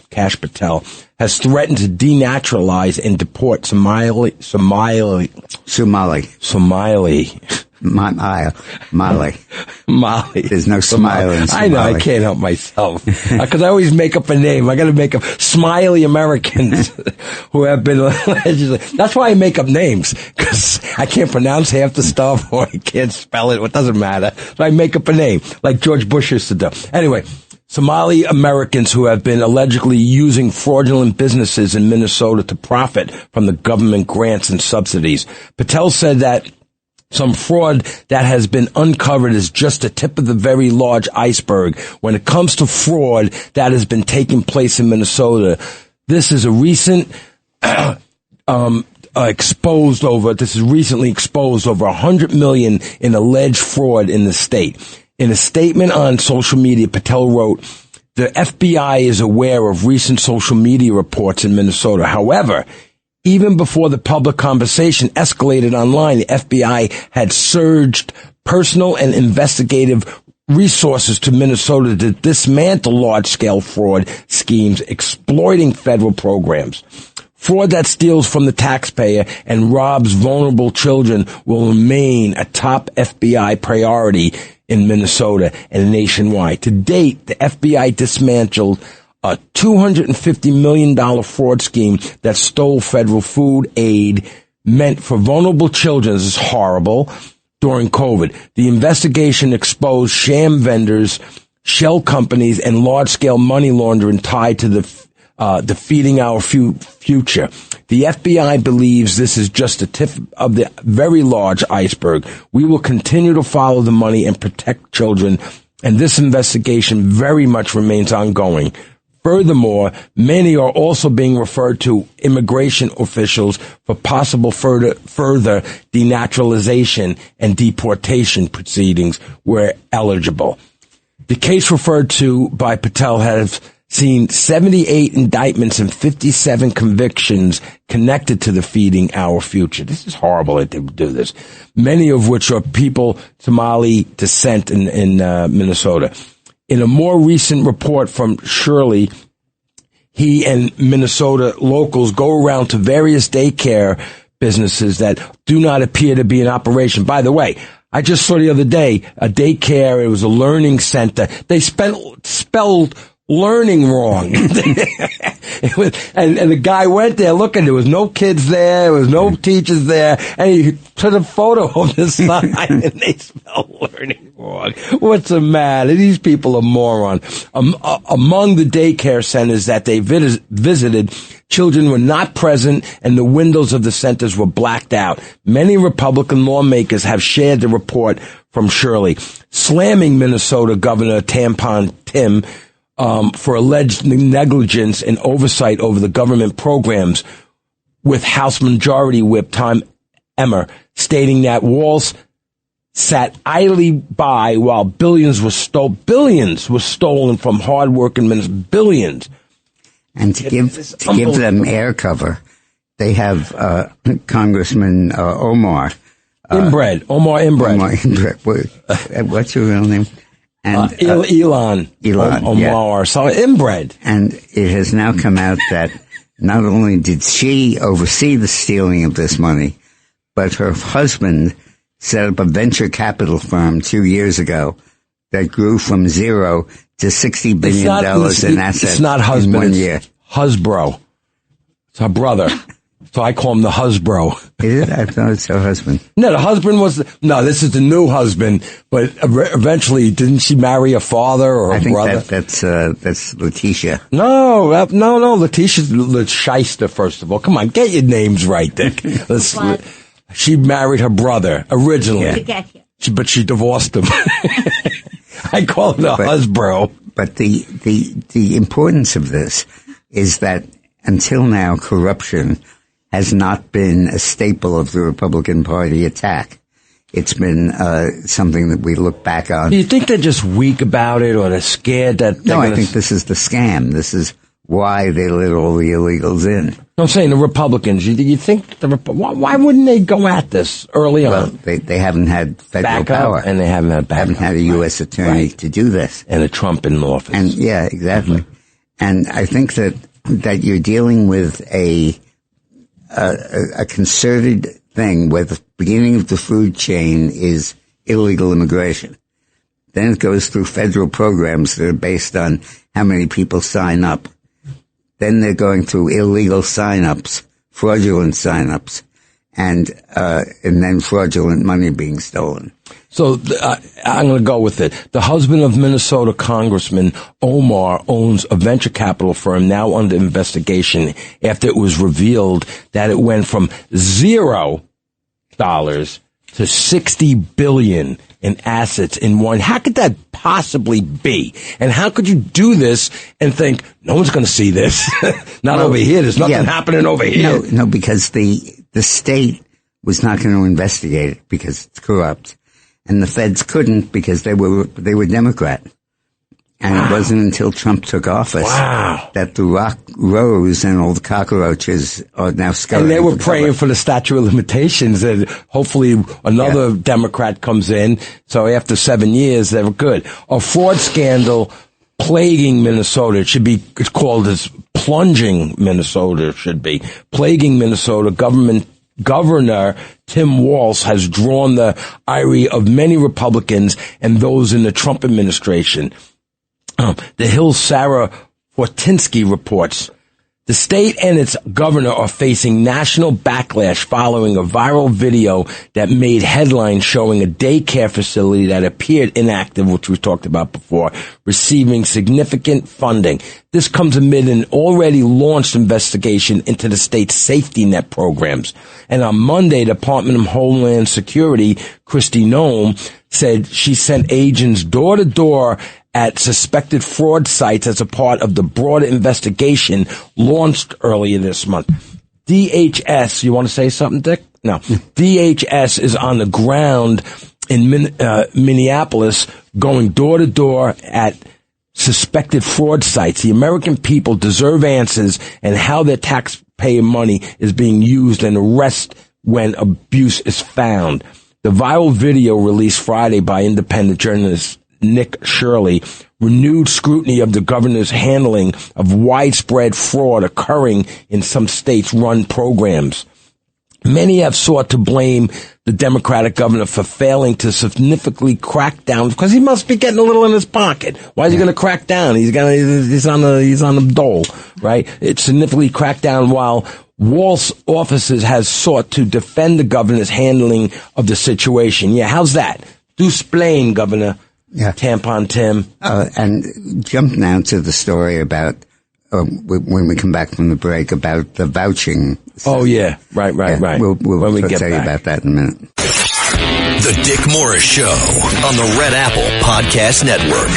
Kash Patel, has threatened to denaturalize and deport Somali. Mali. There's no smile in Somali. I know, I can't help myself. Because I always make up a name. I got to make up Smiley Americans who have been allegedly. That's why I make up names. Because I can't pronounce half the stuff or I can't spell it. It doesn't matter. So I make up a name like George Bush used to do. Anyway, Somali Americans who have been allegedly using fraudulent businesses in Minnesota to profit from the government grants and subsidies. Patel said that some fraud that has been uncovered is just the tip of the very large iceberg. When it comes to fraud that has been taking place in Minnesota, this is recently exposed over $100 million in alleged fraud in the state. In a statement on social media, Patel wrote, the FBI is aware of recent social media reports in Minnesota. However, even before the public conversation escalated online, the FBI had surged personal and investigative resources to Minnesota to dismantle large-scale fraud schemes exploiting federal programs. Fraud that steals from the taxpayer and robs vulnerable children will remain a top FBI priority in Minnesota and nationwide. To date, the FBI dismantled a $250 million fraud scheme that stole federal food aid meant for vulnerable children. This is horrible. During COVID, the investigation exposed sham vendors, shell companies, and large-scale money laundering tied to the defeating our future. The FBI believes this is just the tip of the very large iceberg. We will continue to follow the money and protect children, and this investigation very much remains ongoing. Furthermore, many are also being referred to immigration officials for possible further denaturalization and deportation proceedings where eligible. The case referred to by Patel has seen 78 indictments and 57 convictions connected to the feeding our future. This is horrible that they would do this. Many of which are people Somali descent in Minnesota. In a more recent report from Shirley, he and Minnesota locals go around to various daycare businesses that do not appear to be in operation. By the way, I just saw the other day a daycare. It was a learning center. They spelled learning wrong. It was, and the guy went there looking. There was no kids there. There was no teachers there. And he took a photo of the sign and they spelled learning wrong. What's the matter? These people are morons. Among the daycare centers that they visited, children were not present and the windows of the centers were blacked out. Many Republican lawmakers have shared the report from Shirley, slamming Minnesota Governor Tampon Tim for alleged negligence and oversight over the government programs, with House Majority Whip Tom Emmer stating that Walz sat idly by while billions were stolen from hardworking Minnesotans. Billions. And to give them air cover, they have Congressman Omar Inbred. What's your real name? And Elon Omar, yeah. So inbred. And it has now come out that not only did she oversee the stealing of this money, but her husband set up a venture capital firm 2 years ago that grew from zero to $60 billion in assets. It's not husband. In 1 year. Husbro. It's her brother. So I call him the husbro. Is it? I thought it's her husband. No, the husband this is the new husband, but eventually didn't she marry a father or a brother? I think that's Letitia. No, Letitia's the shyster, first of all. Come on, get your names right, Dick. She married her brother originally. Yeah. But she divorced him. I call it a husbro. But the importance of this is that until now, corruption has not been a staple of the Republican Party attack. It's been something that we look back on. Do you think they're just weak about it, or they're scared that? No, I think this is the scam. This is why they let all the illegals in. I'm saying the Republicans. You think why wouldn't they go at this early on? Well, they haven't had federal power, and they haven't had haven't had a U.S. attorney to do this, and a Trump in office. And yeah, exactly. And I think that you're dealing with a concerted thing where the beginning of the food chain is illegal immigration. Then it goes through federal programs that are based on how many people sign up. Then they're going through illegal sign-ups, fraudulent sign-ups, and then fraudulent money being stolen. So I'm going to go with it. The husband of Minnesota Congressman Omar owns a venture capital firm now under investigation after it was revealed that it went from $0 to $60 billion in assets in one. How could that possibly be? And how could you do this and think no one's going to see this? Not over here. There's nothing happening over here. No, because the state was not going to investigate it because it's corrupt. And the feds couldn't because they were Democrat. And it wasn't until Trump took office that the rock rose and all the cockroaches are now scurrying. And they were praying for the statute of limitations and hopefully another Democrat comes in. So after 7 years, they were good. A fraud scandal plaguing Minnesota. It's called as plunging Minnesota, it should be. Plaguing Minnesota Governor Tim Walz has drawn the ire of many Republicans and those in the Trump administration. The Hill's Sarah Fortinsky reports The state and its governor are facing national backlash following a viral video that made headlines showing a daycare facility that appeared inactive, which we talked about before, receiving significant funding. This comes amid an already launched investigation into the state's safety net programs. And on Monday, the Department of Homeland Security, Kristi Noem, said she sent agents door to door at suspected fraud sites as a part of the broader investigation launched earlier this month. DHS, you want to say something, Dick? No. DHS is on the ground in Minneapolis going door to door at suspected fraud sites. The American people deserve answers and how their taxpayer money is being used and arrest when abuse is found. The viral video released Friday by independent journalist Nick Shirley renewed scrutiny of the governor's handling of widespread fraud occurring in some states-run programs. Many have sought to blame the Democratic governor for failing to significantly crack down because he must be getting a little in his pocket. Why is he going to crack down? He's on the dole, right? It significantly cracked down while Walt's offices has sought to defend the governor's handling of the situation. Yeah, how's that? Do explain, Governor. Yeah. Tampon Tim. And jump now to the story about, when we come back from the break, about the vouching. Oh, yeah. Right. We'll when we get tell back. you about that in a minute. The Dick Morris Show on the Red Apple Podcast Network.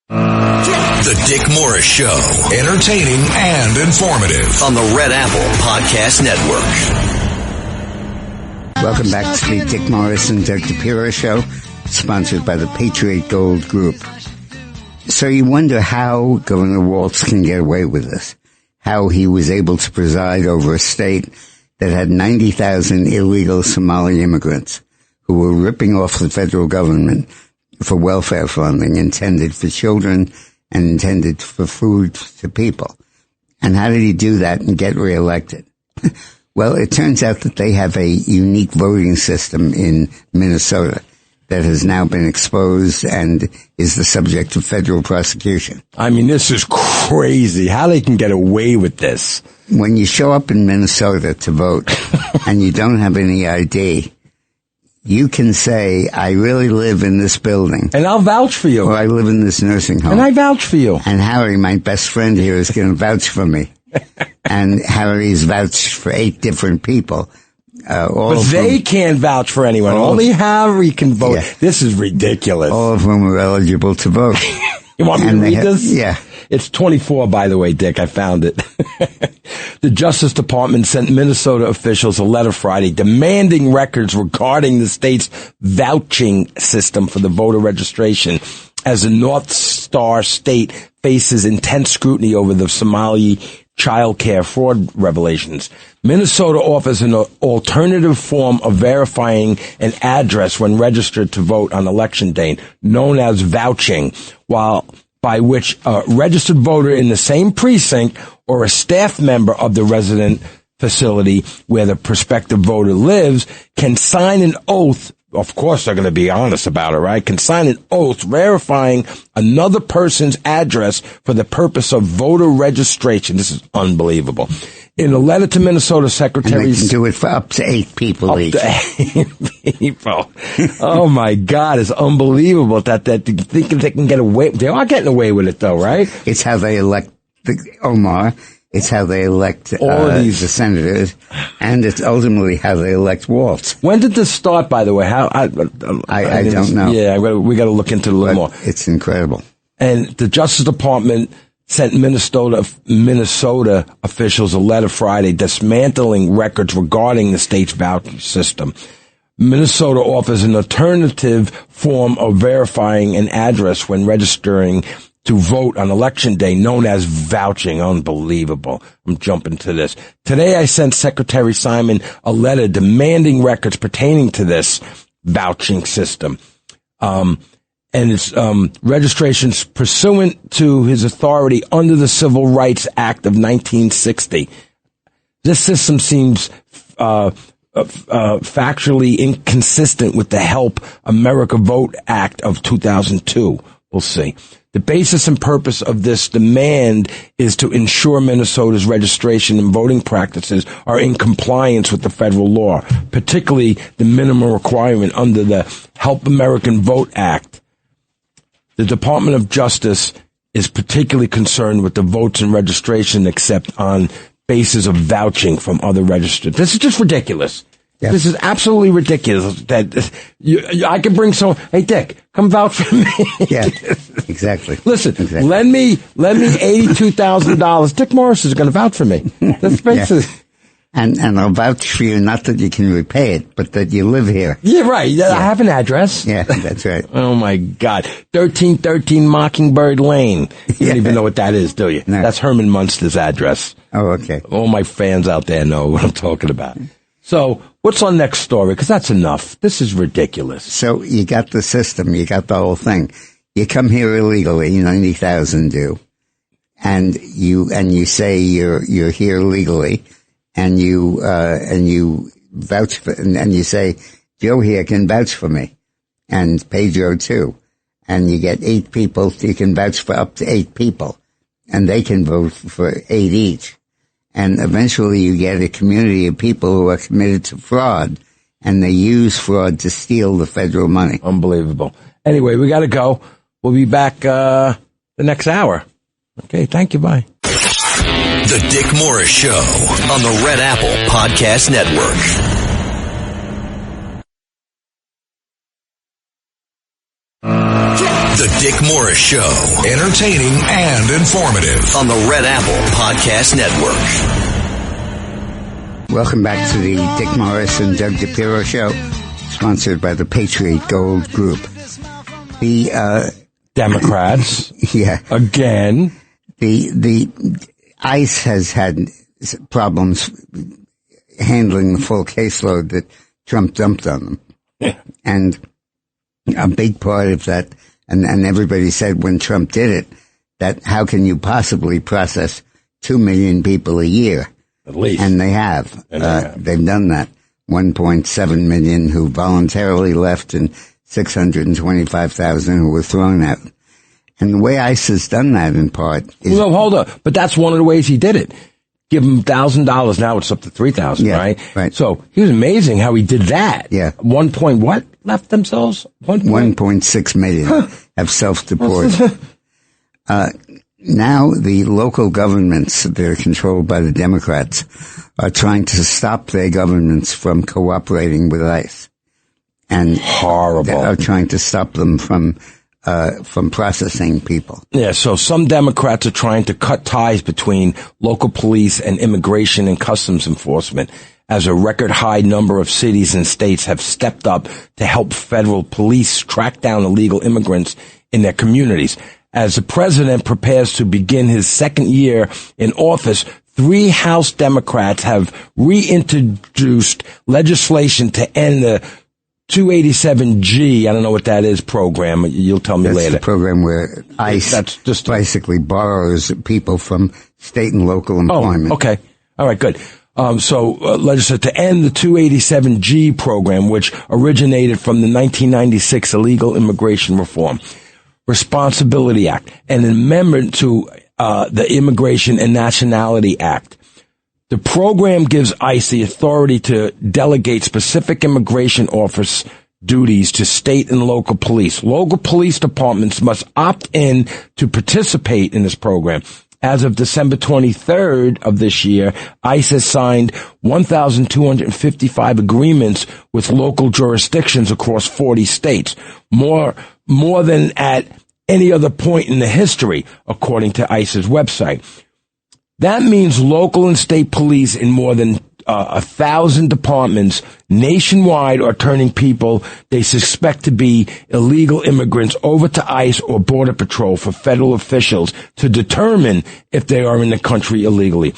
The Dick Morris Show, entertaining and informative on the Red Apple Podcast Network. Welcome back to the Dick Morris and Doug DiPerro Show, sponsored by the Patriot Gold Group. So you wonder how Governor Waltz can get away with this, how he was able to preside over a state that had 90,000 illegal Somali immigrants who were ripping off the federal government for welfare funding intended for children and intended for food to people. And how did he do that and get reelected? Well, it turns out that they have a unique voting system in Minnesota that has now been exposed and is the subject of federal prosecution. I mean, this is crazy. How they can get away with this. When you show up in Minnesota to vote and you don't have any ID, you can say, I really live in this building. And I'll vouch for you. Or I live in this nursing home. And I vouch for you. And Harry, my best friend here, is going to vouch for me. And Harry's vouched for 8 different people. But they can't vouch for anyone. Only Harry can vote. Yeah. This is ridiculous. All of whom are eligible to vote. You want me to read this? Yeah. It's 24, by the way, Dick. I found it. The Justice Department sent Minnesota officials a letter Friday demanding records regarding the state's vouching system for the voter registration as the North Star state faces intense scrutiny over the Somali child care fraud revelations. Minnesota offers an alternative form of verifying an address when registered to vote on election day, known as vouching, by which a registered voter in the same precinct or a staff member of the resident facility where the prospective voter lives can sign an oath. Of course, they're going to be honest about it, right? Can sign an oath verifying another person's address for the purpose of voter registration. This is unbelievable. In a letter to Minnesota Secretary... And they can do it for up to 8 people each. Up to 8 people. Oh, my God. It's unbelievable that they think they can get away... They are getting away with it, though, right? It's how they elect Omar. It's how they elect all of the senators, and it's ultimately how they elect Waltz. When did this start, by the way? I don't know. Yeah, we got to look into it a little more. It's incredible. And the Justice Department sent Minnesota officials a letter Friday dismantling records regarding the state's voucher system. Minnesota offers an alternative form of verifying an address when registering to vote on election day, known as vouching. Unbelievable. I'm jumping to this. Today I sent Secretary Simon a letter demanding records pertaining to this vouching system. And it's registrations pursuant to his authority under the Civil Rights Act of 1960. This system seems factually inconsistent with the Help America Vote Act of 2002. We'll see. The basis and purpose of this demand is to ensure Minnesota's registration and voting practices are in compliance with the federal law, particularly the minimum requirement under the Help American Vote Act. The Department of Justice is particularly concerned with the votes and registration except on basis of vouching from other registered. This is just ridiculous. Yes. This is absolutely ridiculous. That I could bring someone. Hey, Dick, come vouch for me. Yeah, exactly. Listen, lend me $82,000. Dick Morris is going to vouch for me. That's basically. Yeah. And I'll vouch for you, not that you can repay it, but that you live here. Yeah, right. Yeah. I have an address. Yeah, that's right. Oh, my God. 1313 Mockingbird Lane. You don't even know what that is, do you? No. That's Herman Munster's address. Oh, okay. All my fans out there know what I'm talking about. So, what's our next story? Because that's enough. This is ridiculous. So, you got the system. You got the whole thing. You come here illegally, 90,000 do. And you say you're here legally. And you vouch for, and you say, Joe here can vouch for me, and Pedro too. And you get 8 people, you can vouch for up to 8 people, and they can vote for 8 each. And eventually you get a community of people who are committed to fraud, and they use fraud to steal the federal money. Unbelievable. Anyway, we gotta go. We'll be back, the next hour. Okay, thank you, bye. The Dick Morris Show on the Red Apple Podcast Network. The Dick Morris Show, entertaining and informative on the Red Apple Podcast Network. Welcome back to the Dick Morris and Doug DiPerro Show, sponsored by the Patriot Gold Group. The Democrats, yeah, again. The ICE has had problems handling the full caseload that Trump dumped on them. Yeah. And a big part of that, and everybody said when Trump did it, that how can you possibly process 2 million people a year? At least. And they have. They've done that. 1.7 million who voluntarily left and 625,000 who were thrown out. And the way ICE has done that in part is... No, hold on. But that's one of the ways he did it. Give him $1,000. Now it's up to $3,000, yeah, right? Right. So he was amazing how he did that. Yeah. 1 point what left themselves? 1.6 million have self-deported. Now the local governments that are controlled by the Democrats are trying to stop their governments from cooperating with ICE. And horrible. They are trying to stop them from processing people. Yeah, so some Democrats are trying to cut ties between local police and immigration and customs enforcement, as a record high number of cities and states have stepped up to help federal police track down illegal immigrants in their communities. As the president prepares to begin his second year in office, 3 House Democrats have reintroduced legislation to end the 287G, I don't know what that is, program. You'll tell me later. That's the program where ICE basically borrows people from state and local employment. Oh, okay. All right, good. Legislature to end the 287G program, which originated from the 1996 Illegal Immigration Reform Responsibility Act, and an amendment to the Immigration and Nationality Act. The program gives ICE the authority to delegate specific immigration office duties to state and local police. Local police departments must opt in to participate in this program. As of December 23rd of this year, ICE has signed 1,255 agreements with local jurisdictions across 40 states, more than at any other point in the history, according to ICE's website. That means local and state police in more than 1,000 departments nationwide are turning people they suspect to be illegal immigrants over to ICE or Border Patrol for federal officials to determine if they are in the country illegally.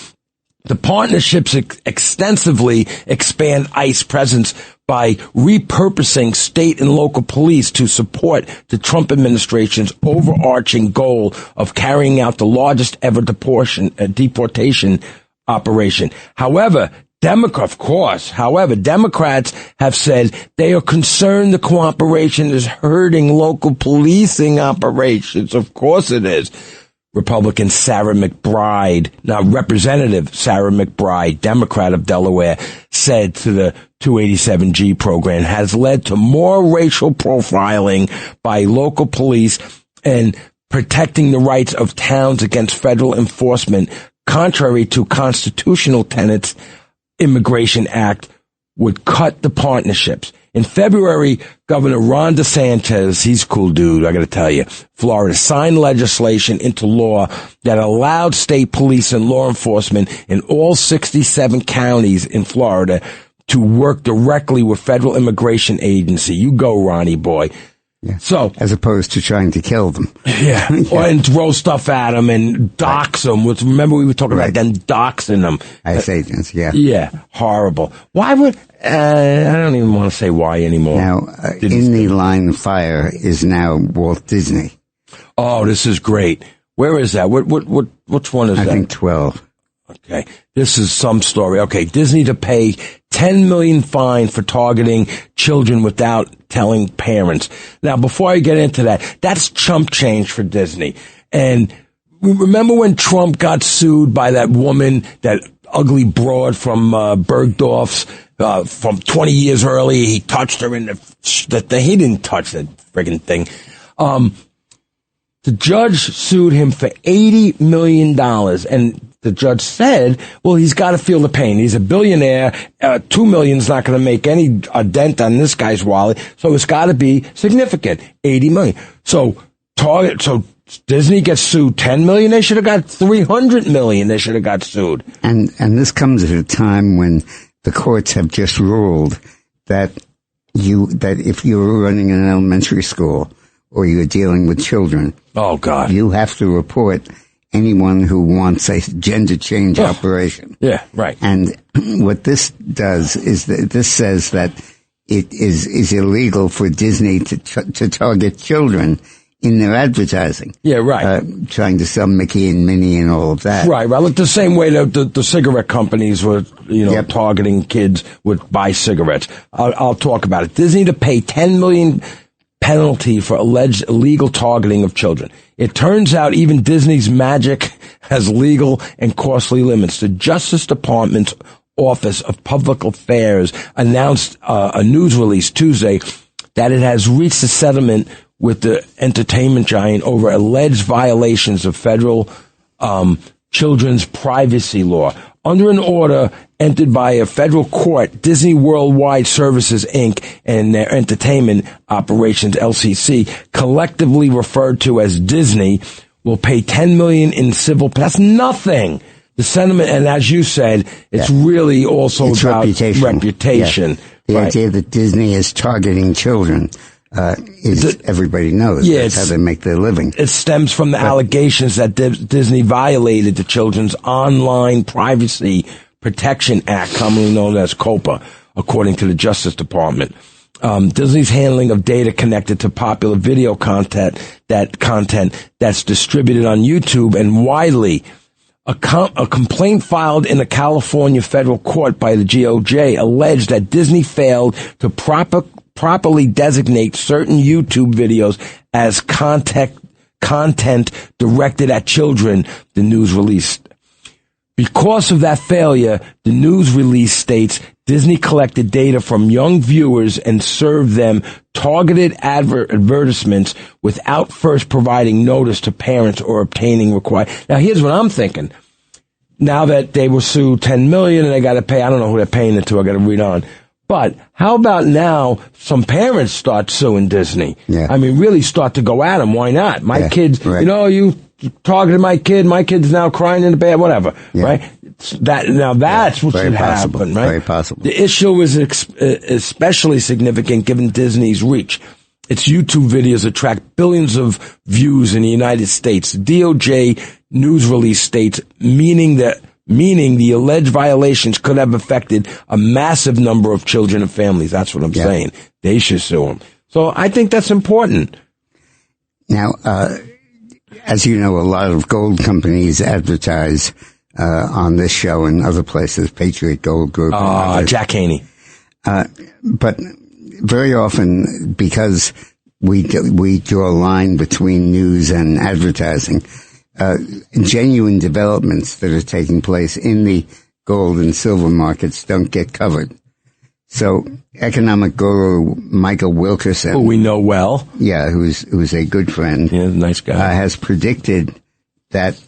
The partnerships extensively expand ICE presence by repurposing state and local police to support the Trump administration's overarching goal of carrying out the largest ever deportation operation. However, Of course. However, Democrats have said they are concerned the cooperation is hurting local policing operations. Of course it is. Republican Representative Sarah McBride, Democrat of Delaware, said to the 287G program has led to more racial profiling by local police and protecting the rights of towns against federal enforcement, contrary to constitutional tenets. Immigration Act would cut the partnerships. In February, Governor Ron DeSantis, he's a cool dude, I gotta tell you, Florida, signed legislation into law that allowed state police and law enforcement in all 67 counties in Florida to work directly with federal immigration agency. You go, Ronnie boy. Yeah. So, as opposed to trying to kill them. Yeah. And throw stuff at them and dox them. Remember we were talking about them doxing them. ICE agents, yeah. Yeah. Horrible. Why would, I don't even want to say why anymore. Now, in the line of fire is now Walt Disney. Oh, this is great. Where is that? Which one is that? I think 12. Okay. This is some story. Okay. Disney to pay $10 million fine for targeting children without telling parents. Now, before I get into that, that's chump change for Disney. And remember when Trump got sued by that woman, that ugly broad from Bergdorf's, from 20 years earlier? He touched her in the he didn't touch that friggin' thing. The judge sued him for $80 million, and the judge said, well, he's got to feel the pain. He's a billionaire. $2 million is not going to make any dent on this guy's wallet, so it's got to be significant. $80 million. So Disney gets sued $10 million. They should have got $300 million. They should have got sued. And this comes at a time when the courts have just ruled that if you're running an elementary school or you're dealing with children, oh God, you have to report anyone who wants a gender change operation. Yeah, right. And what this does is that this says that it is illegal for Disney to target children in their advertising. Yeah, right. Trying to sell Mickey and Minnie and all of that. Right. Well, the same way that the cigarette companies were, targeting kids would buy cigarettes. I'll talk about it. Disney to pay $10 million penalty for alleged illegal targeting of children. It turns out even Disney's magic has legal and costly limits. The Justice Department's Office of Public Affairs announced a news release Tuesday that it has reached a settlement with the entertainment giant over alleged violations of federal children's privacy law. Under an order entered by a federal court, Disney Worldwide Services, Inc. and their entertainment operations, LCC, collectively referred to as Disney, will pay $10 million in civil. That's nothing. The sentiment, and as you said, it's really also about reputation. Yeah. The idea that Disney is targeting children everybody knows. Yeah, that's how they make their living. It stems from the allegations that Disney violated the Children's Online Privacy Protection Act, commonly known as COPA, according to the Justice Department. Disney's handling of data connected to popular video content that's distributed on YouTube and widely. A complaint filed in a California federal court by the DOJ alleged that Disney failed to properly designate certain YouTube videos as content directed at children, the news released. Because of that failure, the news release states Disney collected data from young viewers and served them targeted advertisements without first providing notice to parents or obtaining required. Now, here's what I'm thinking. Now that they were sued $10 million and they got to pay, I don't know who they're paying it to. I got to read on. But how about now some parents start suing Disney? Yeah. I mean, really start to go at them. Why not? My kids, right. You targeted my kid. My kid's now crying in the bed, whatever, right? That's what should happen, right? Very possible. The issue is especially significant given Disney's reach. Its YouTube videos attract billions of views in the United States. The DOJ news release states, meaning the alleged violations could have affected a massive number of children and families. That's what I'm saying. They should sue them. So I think that's important. Now, as you know, a lot of gold companies advertise on this show and other places, Patriot Gold Group. Jack Haney. But very often, because we draw a line between news and advertising, genuine developments that are taking place in the gold and silver markets don't get covered. So economic guru Michael Wilkerson, who we know well, who's a good friend, nice guy, has predicted that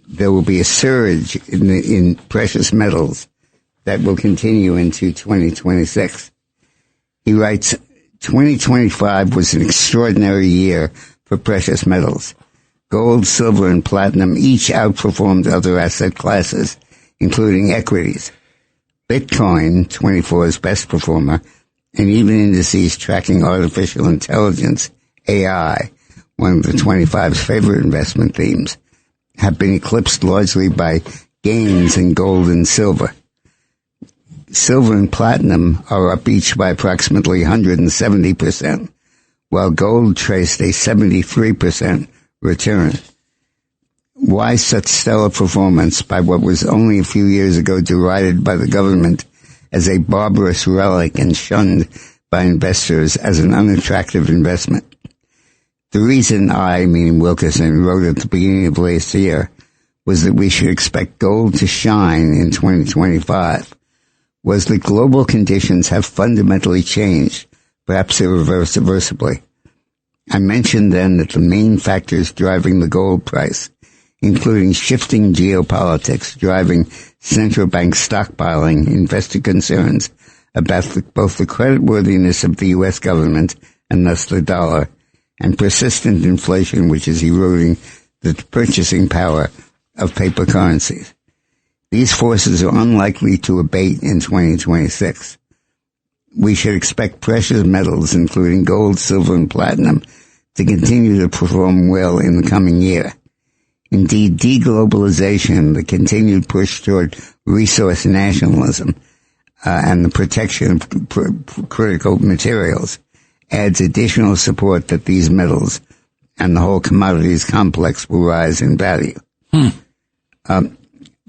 there will be a surge in precious metals that will continue into 2026. He writes, 2025 was an extraordinary year for precious metals. Gold, silver, and platinum each outperformed other asset classes, including equities. Bitcoin, 24's best performer, and even indices tracking artificial intelligence, AI, one of the 25's favorite investment themes, have been eclipsed largely by gains in gold and silver. Silver and platinum are up each by approximately 170%, while gold traced a 73% return. Why such stellar performance by what was only a few years ago derided by the government as a barbarous relic and shunned by investors as an unattractive investment? The reason I, meaning Wilkerson, wrote at the beginning of last year was that we should expect gold to shine in 2025 was that global conditions have fundamentally changed, perhaps irreversibly. I mentioned then that the main factors driving the gold price, including shifting geopolitics, driving central bank stockpiling, investor concerns about both the creditworthiness of the U.S. government and thus the dollar, and persistent inflation, which is eroding the purchasing power of paper currencies. These forces are unlikely to abate in 2026. We should expect precious metals, including gold, silver, and platinum, to continue to perform well in the coming year. Indeed, deglobalization, the continued push toward resource nationalism, and the protection of critical materials adds additional support that these metals and the whole commodities complex will rise in value.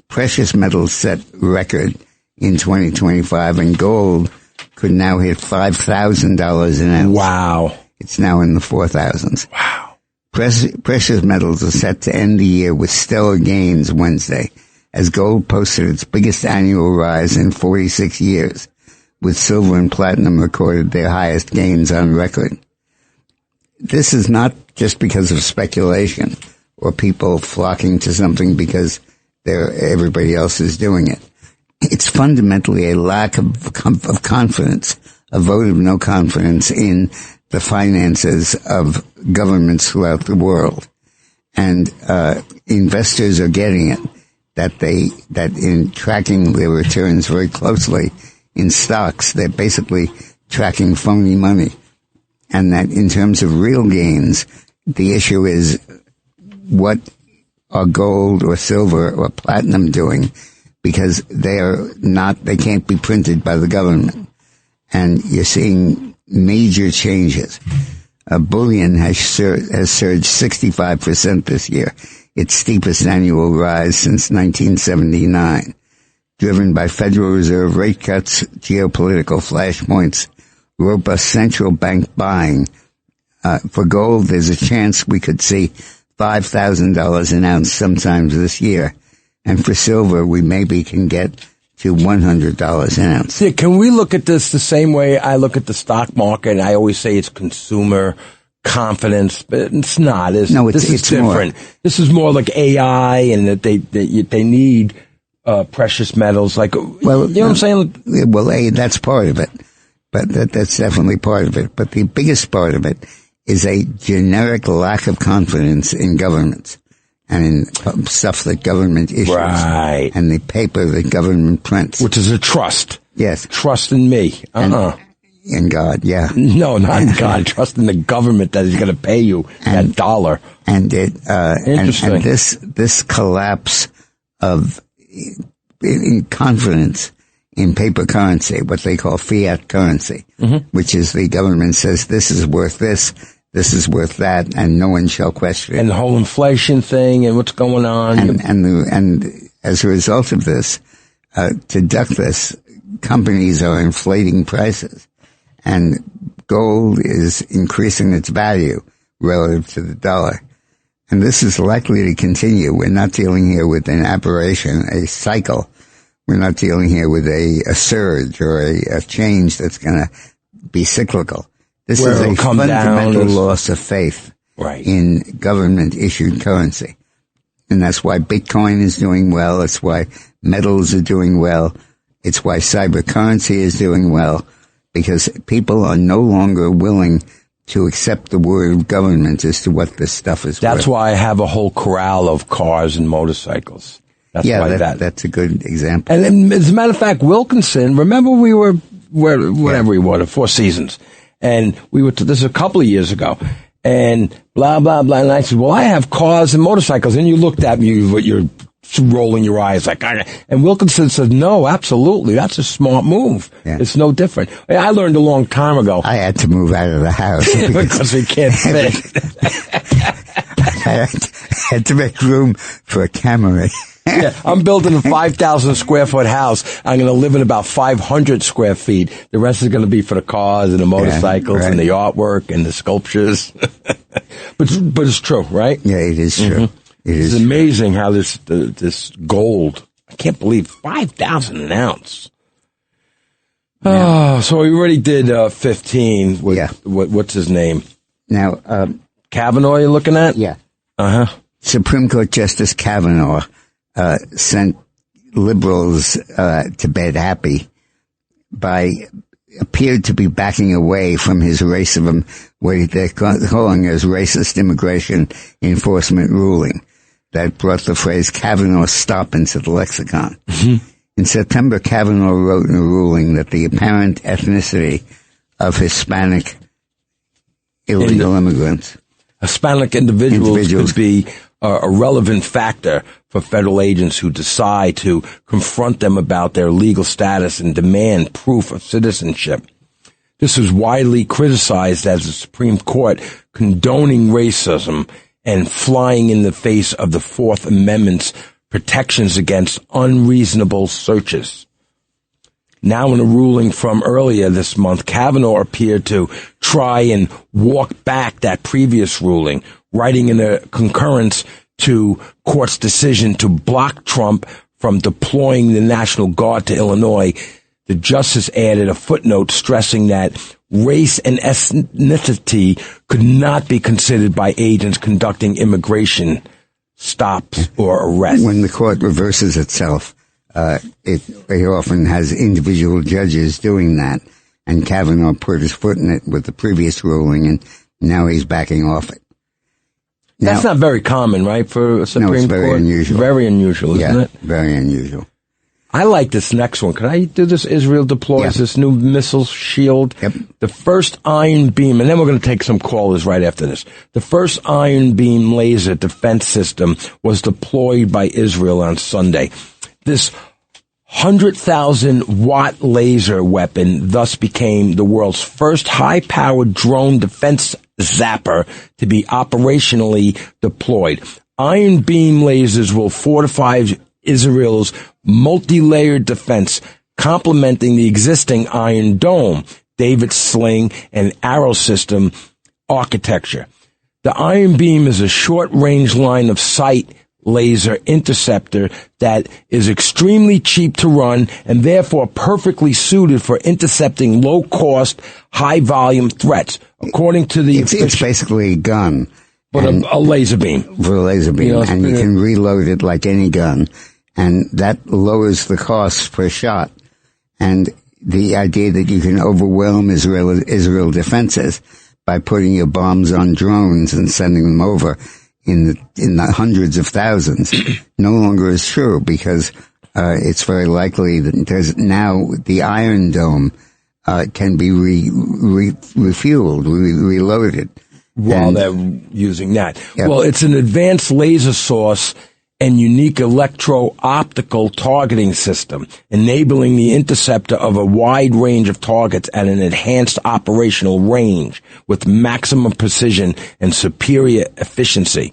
Precious metals set record in 2025, and gold could now hit $5,000 an ounce. Wow. It's now in the 4,000s. Wow. Precious metals are set to end the year with stellar gains Wednesday, as gold posted its biggest annual rise in 46 years, with silver and platinum recorded their highest gains on record. This is not just because of speculation or people flocking to something because everybody else is doing it. It's fundamentally a lack of confidence, a vote of no confidence in the finances of governments throughout the world. And investors are getting it, that in tracking their returns very closely in stocks, they're basically tracking phony money. And that in terms of real gains, the issue is what are gold or silver or platinum doing, because they can't be printed by the government. And you're seeing major changes. Bullion has surged 65% this year, its steepest annual rise since 1979, driven by Federal Reserve rate cuts, geopolitical flashpoints, robust central bank buying. For gold, there's a chance we could see $5,000 an ounce sometimes this year. And for silver, we maybe can get to $100 an ounce. Yeah, can we look at this the same way I look at the stock market? And I always say it's consumer confidence, but it's not. This is different. More. This is more like AI, and that they need precious metals. Like, you know what I'm saying? Well, that's part of it, but that's definitely part of it. But the biggest part of it is a generic lack of confidence in governments and in stuff that government issues. Right. And the paper that government prints. Which is a trust. Yes. Trust in me. In God, yeah. No, not in God. Trust in the government that is going to pay you that dollar. And Interesting. And this collapse of in confidence in paper currency, what they call fiat currency, which is the government says this is worth this is worth that, and no one shall question it. And the whole inflation thing and what's going on. And as a result of this, to duck this, companies are inflating prices, and gold is increasing its value relative to the dollar. And this is likely to continue. We're not dealing here with an aberration, a cycle. We're not dealing here with a surge or a change that's going to be cyclical. This is a fundamental loss of faith in government-issued currency. And that's why Bitcoin is doing well. It's why metals are doing well. It's why cyber currency is doing well, because people are no longer willing to accept the word of government as to what this stuff is That's worth. why I have a whole corral of cars and motorcycles. That's why that's a good example. And as a matter of fact, Wilkinson, remember we were whatever we were, Four Seasons, and we were this is a couple of years ago, and blah blah blah. And I said, "Well, I have cars and motorcycles," and you looked at me, you're rolling your eyes like, and Wilkinson said, "No, absolutely, that's a smart move. Yeah. It's no different." I learned a long time ago. I had to move out of the house because we can't fit. I had to make room for a Camry. Yeah, I'm building a 5,000 square foot house. I'm going to live in about 500 square feet. The rest is going to be for the cars and the motorcycles and the artwork and the sculptures. but it's true, right? Yeah, it is true. Mm-hmm. It's amazing how this gold, I can't believe 5,000 an ounce. Yeah. Oh, so we already did 15 what's his name? Now, Kavanaugh you're looking at? Yeah. Uh-huh. Supreme Court Justice Kavanaugh sent liberals to bed happy appeared to be backing away from his racism, what they're calling as racist immigration enforcement ruling that brought the phrase Kavanaugh stop into the lexicon. Mm-hmm. In September, Kavanaugh wrote in a ruling that the apparent ethnicity of Hispanic illegal immigrants, Hispanic individuals could be a relevant factor for federal agents who decide to confront them about their legal status and demand proof of citizenship. This was widely criticized as the Supreme Court condoning racism and flying in the face of the Fourth Amendment's protections against unreasonable searches. Now in a ruling from earlier this month, Kavanaugh appeared to try and walk back that previous ruling, writing in a concurrence to court's decision to block Trump from deploying the National Guard to Illinois. The justice added a footnote stressing that race and ethnicity could not be considered by agents conducting immigration stops or arrests. When the court reverses itself, it often has individual judges doing that, and Kavanaugh put his foot in it with the previous ruling, and now he's backing off it. That's not very common, right, for a Supreme Court? No, it's very unusual. Very unusual, isn't it? Very unusual. I like this next one. Could I do this? Israel deploys this new missile shield. Yep. The first Iron Beam, and then we're going to take some callers right after this. The first Iron Beam laser defense system was deployed by Israel on Sunday. This 100,000-watt laser weapon thus became the world's first high-powered drone defense zapper to be operationally deployed. Iron Beam lasers will fortify Israel's multi-layered defense, complementing the existing Iron Dome, David Sling, and Arrow system architecture. The Iron Beam is a short-range line of sight laser interceptor that is extremely cheap to run and therefore perfectly suited for intercepting low-cost, high-volume threats. According to the... It's basically a gun. But a laser beam. For a laser beam. And you can reload it like any gun. And that lowers the cost per shot. And the idea that you can overwhelm Israel defenses by putting your bombs on drones and sending them over in the hundreds of thousands no longer is true, because it's very likely that there's now the Iron Dome can be refueled, reloaded. While they're using that. Yep. Well, it's an advanced laser source and unique electro-optical targeting system, enabling the interceptor of a wide range of targets at an enhanced operational range with maximum precision and superior efficiency.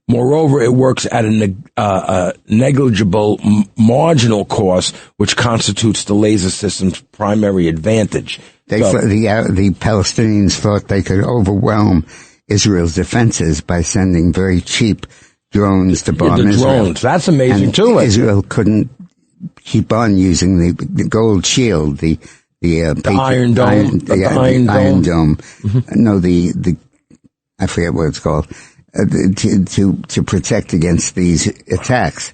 Moreover, it works at a negligible marginal cost, which constitutes the laser system's primary advantage. The Palestinians thought they could overwhelm Israel's defenses by sending very cheap drones to bomb Israel. Drones. That's amazing, and too. Israel couldn't keep on using the gold shield, the Iron Dome. The Iron Dome. Mm-hmm. No, I forget what it's called. To protect against these attacks.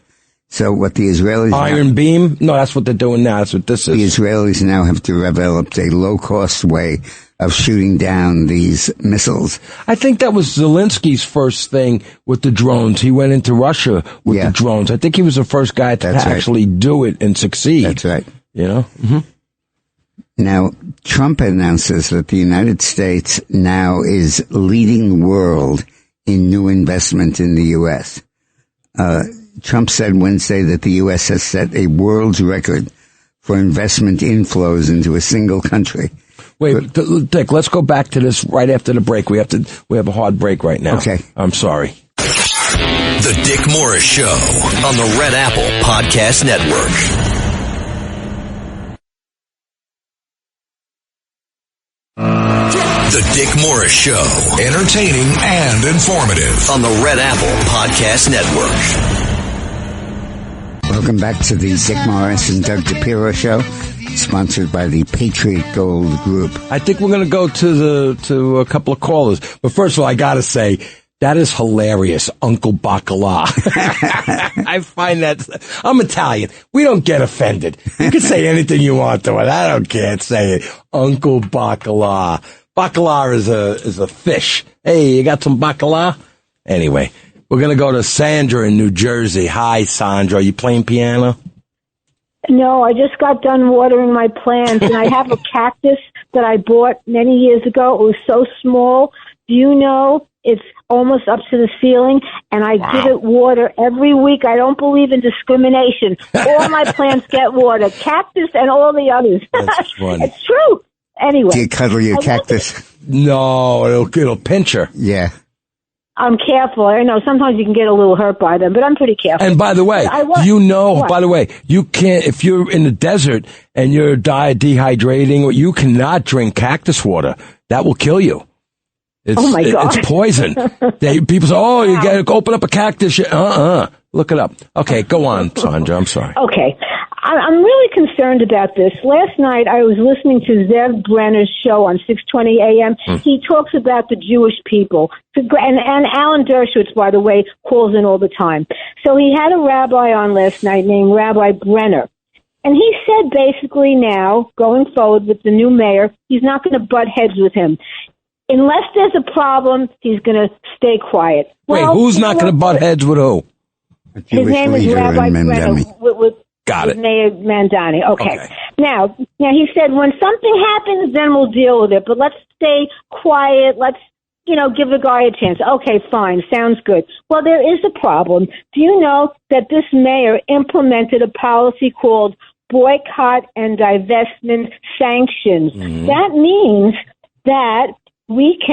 So what the Israelis... Iron Beam? No, that's what they're doing now. That's what this is. The Israelis now have developed a low-cost way of shooting down these missiles. I think that was Zelensky's first thing with the drones. He went into Russia with the drones. I think he was the first guy to actually do it and succeed. That's right. You know? Mm-hmm. Now, Trump announces that the United States now is leading the world in new investment in the U.S. Trump said Wednesday that the U.S. has set a world's record for investment inflows into a single country. Wait, Dick, let's go back to this right after the break. We have a hard break right now. Okay. I'm sorry. The Dick Morris Show on the Red Apple Podcast Network. The Dick Morris Show, entertaining and informative on the Red Apple Podcast Network. Welcome back to the Dick Morris and Doug DiPerro Show, sponsored by the Patriot Gold Group. I think we're going to go to a couple of callers, but first of all, I got to say that is hilarious, Uncle Bacala. I find that I'm Italian. We don't get offended. You can say anything you want to it. I don't care. Say it, Uncle Bacala. Bacala is a fish. Hey, you got some bacala? Anyway, we're going to go to Sandra in New Jersey. Hi, Sandra. Are you playing piano? No, I just got done watering my plants, and I have a cactus that I bought many years ago. It was so small. Do you know it's almost up to the ceiling, and I give it water every week. I don't believe in discrimination. All my plants get water, cactus and all the others. That's funny. It's true. Anyway. Do you cuddle your cactus? No, it'll pinch her. Yeah. I'm careful. I know sometimes you can get a little hurt by them, but I'm pretty careful. And by the way, you can't, if you're in the desert and you're dehydrating, you cannot drink cactus water. That will kill you. Oh my God. It's poison. People say, you got to open up a cactus. Look it up. Okay, go on, Sandra. I'm sorry. Okay. I'm really concerned about this. Last night I was listening to Zev Brenner's show on 6:20 a.m. He talks about the Jewish people. And Alan Dershowitz, by the way, calls in all the time. So he had a rabbi on last night named Rabbi Brenner. And he said basically now, going forward with the new mayor, he's not going to butt heads with him. Unless there's a problem, he's going to stay quiet. Wait, who's not going to butt heads with who? His name is Rabbi Brenner. Got it. Mayor Mandani. Okay. Now he said when something happens, then we'll deal with it. But let's stay quiet. Let's, give the guy a chance. Okay, fine. Sounds good. Well, there is a problem. Do you know that this mayor implemented a policy called boycott and divestment sanctions? Mm-hmm. That means that Israel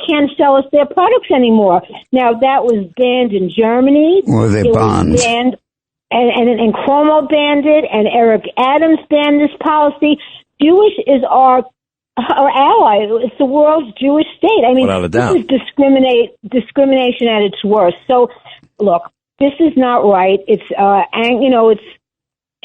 can't sell us their products anymore. Now, that was banned in Germany. Or their bonds. And Cuomo banned it, and Eric Adams banned this policy. Jewish is our ally. It's the world's Jewish state. I mean, this is discrimination at its worst. So, look, this is not right. It's, it's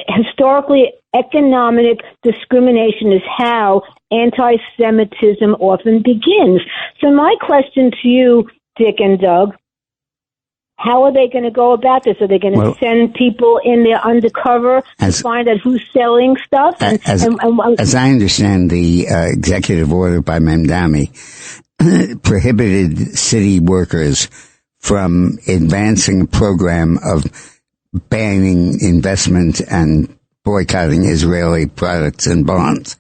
historically economic discrimination is how anti-Semitism often begins. So my question to you, Dick and Doug, how are they going to go about this? Are they going to send people in there undercover to find out who's selling stuff? As I understand, the executive order by Mamdani prohibited city workers from advancing a program of banning investment and boycotting Israeli products and bonds.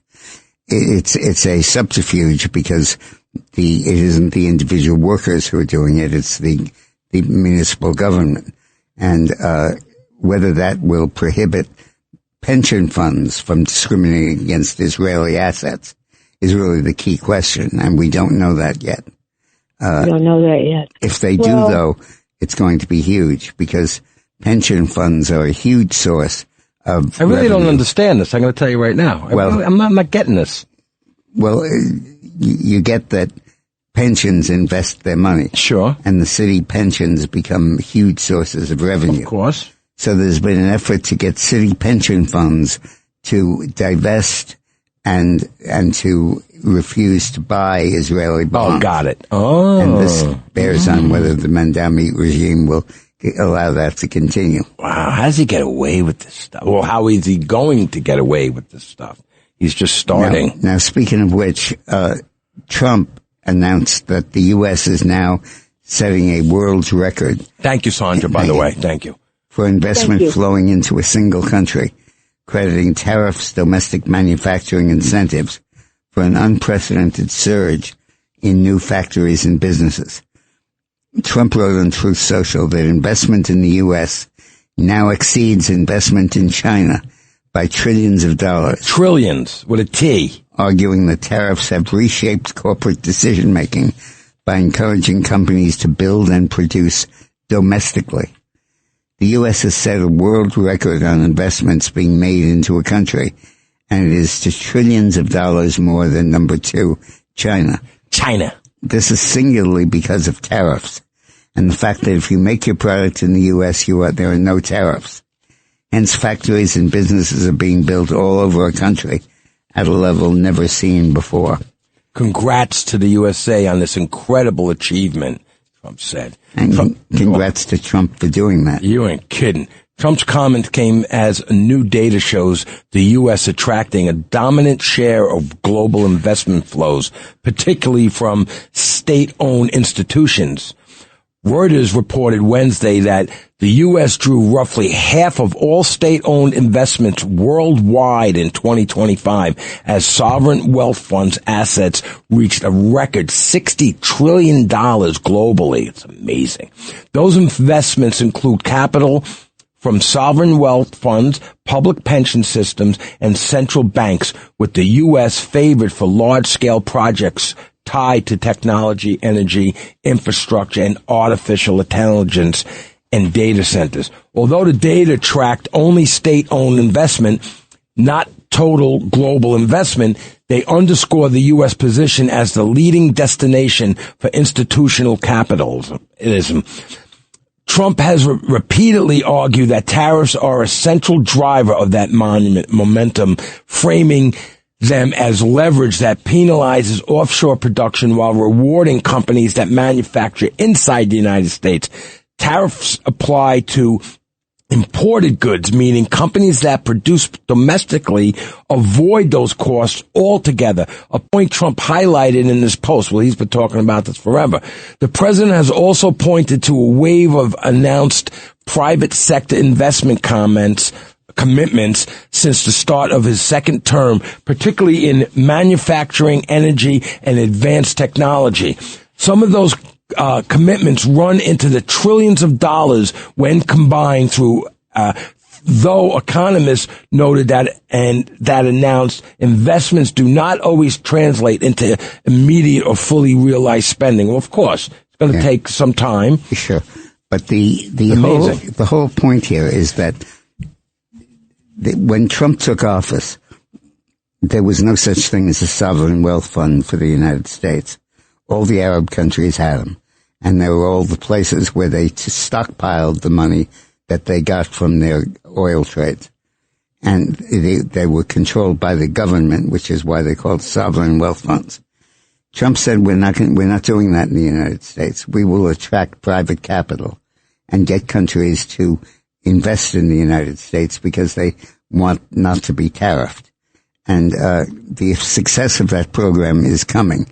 It's a subterfuge because it isn't the individual workers who are doing it. It's the municipal government. And, whether that will prohibit pension funds from discriminating against Israeli assets is really the key question. And we don't know that yet. We don't know that yet. If they do, though, it's going to be huge because pension funds are a huge source of I really revenue. don't understand this. I'm going to tell you right now. I'm not getting this. Well, you get that pensions invest their money. Sure. And the city pensions become huge sources of revenue. Of course. So there's been an effort to get city pension funds to divest and to refuse to buy Israeli bonds. Oh, got it. Oh. And this bears on whether the Mandami regime will allow that to continue. Wow. How does he get away with this stuff? Well, how is he going to get away with this stuff? He's just starting. Now speaking of which, Trump announced that the U.S. is now setting a world's record. Thank you, Sandra, by the way. Thank you. For investment flowing into a single country, crediting tariffs, domestic manufacturing incentives for an unprecedented surge in new factories and businesses. Trump wrote on Truth Social that investment in the U.S. now exceeds investment in China by trillions of dollars. Trillions, with a T. Arguing that tariffs have reshaped corporate decision-making by encouraging companies to build and produce domestically. The U.S. has set a world record on investments being made into a country, and it is to trillions of dollars more than number 2, China. China. This is singularly because of tariffs, and the fact that if you make your product in the U.S., there are no tariffs. Hence, factories and businesses are being built all over our country at a level never seen before. Congrats to the USA on this incredible achievement, Trump said. And congrats to Trump for doing that. You ain't kidding. Trump's comment came as new data shows the U.S. attracting a dominant share of global investment flows, particularly from state-owned institutions. Reuters reported Wednesday that the U.S. drew roughly half of all state-owned investments worldwide in 2025 as sovereign wealth funds assets reached a record $60 trillion globally. It's amazing. Those investments include capital from sovereign wealth funds, public pension systems, and central banks, with the U.S. favored for large-scale projects tied to technology, energy, infrastructure, and artificial intelligence and data centers. Although the data tracked only state-owned investment, not total global investment, they underscore the U.S. position as the leading destination for institutional capitalism. Trump has repeatedly argued that tariffs are a central driver of that momentum, framing them as leverage that penalizes offshore production while rewarding companies that manufacture inside the United States. Tariffs apply to imported goods, meaning companies that produce domestically avoid those costs altogether, a point Trump highlighted in this post. Well, he's been talking about this forever. The president has also pointed to a wave of announced private sector investment commitments since the start of his second term, particularly in manufacturing, energy, and advanced technology. Some of those commitments run into the trillions of dollars when combined through, though economists noted that announced investments do not always translate into immediate or fully realized spending. Well, of course, it's going to take some time. Sure. But the whole point here is that when Trump took office, there was no such thing as a sovereign wealth fund for the United States. All the Arab countries had them. And they were all the places where they stockpiled the money that they got from their oil trades. And they were controlled by the government, which is why they're called sovereign wealth funds. Trump said we're not doing that in the United States. We will attract private capital and get countries to invest in the United States because they want not to be tariffed. And the success of that program is coming.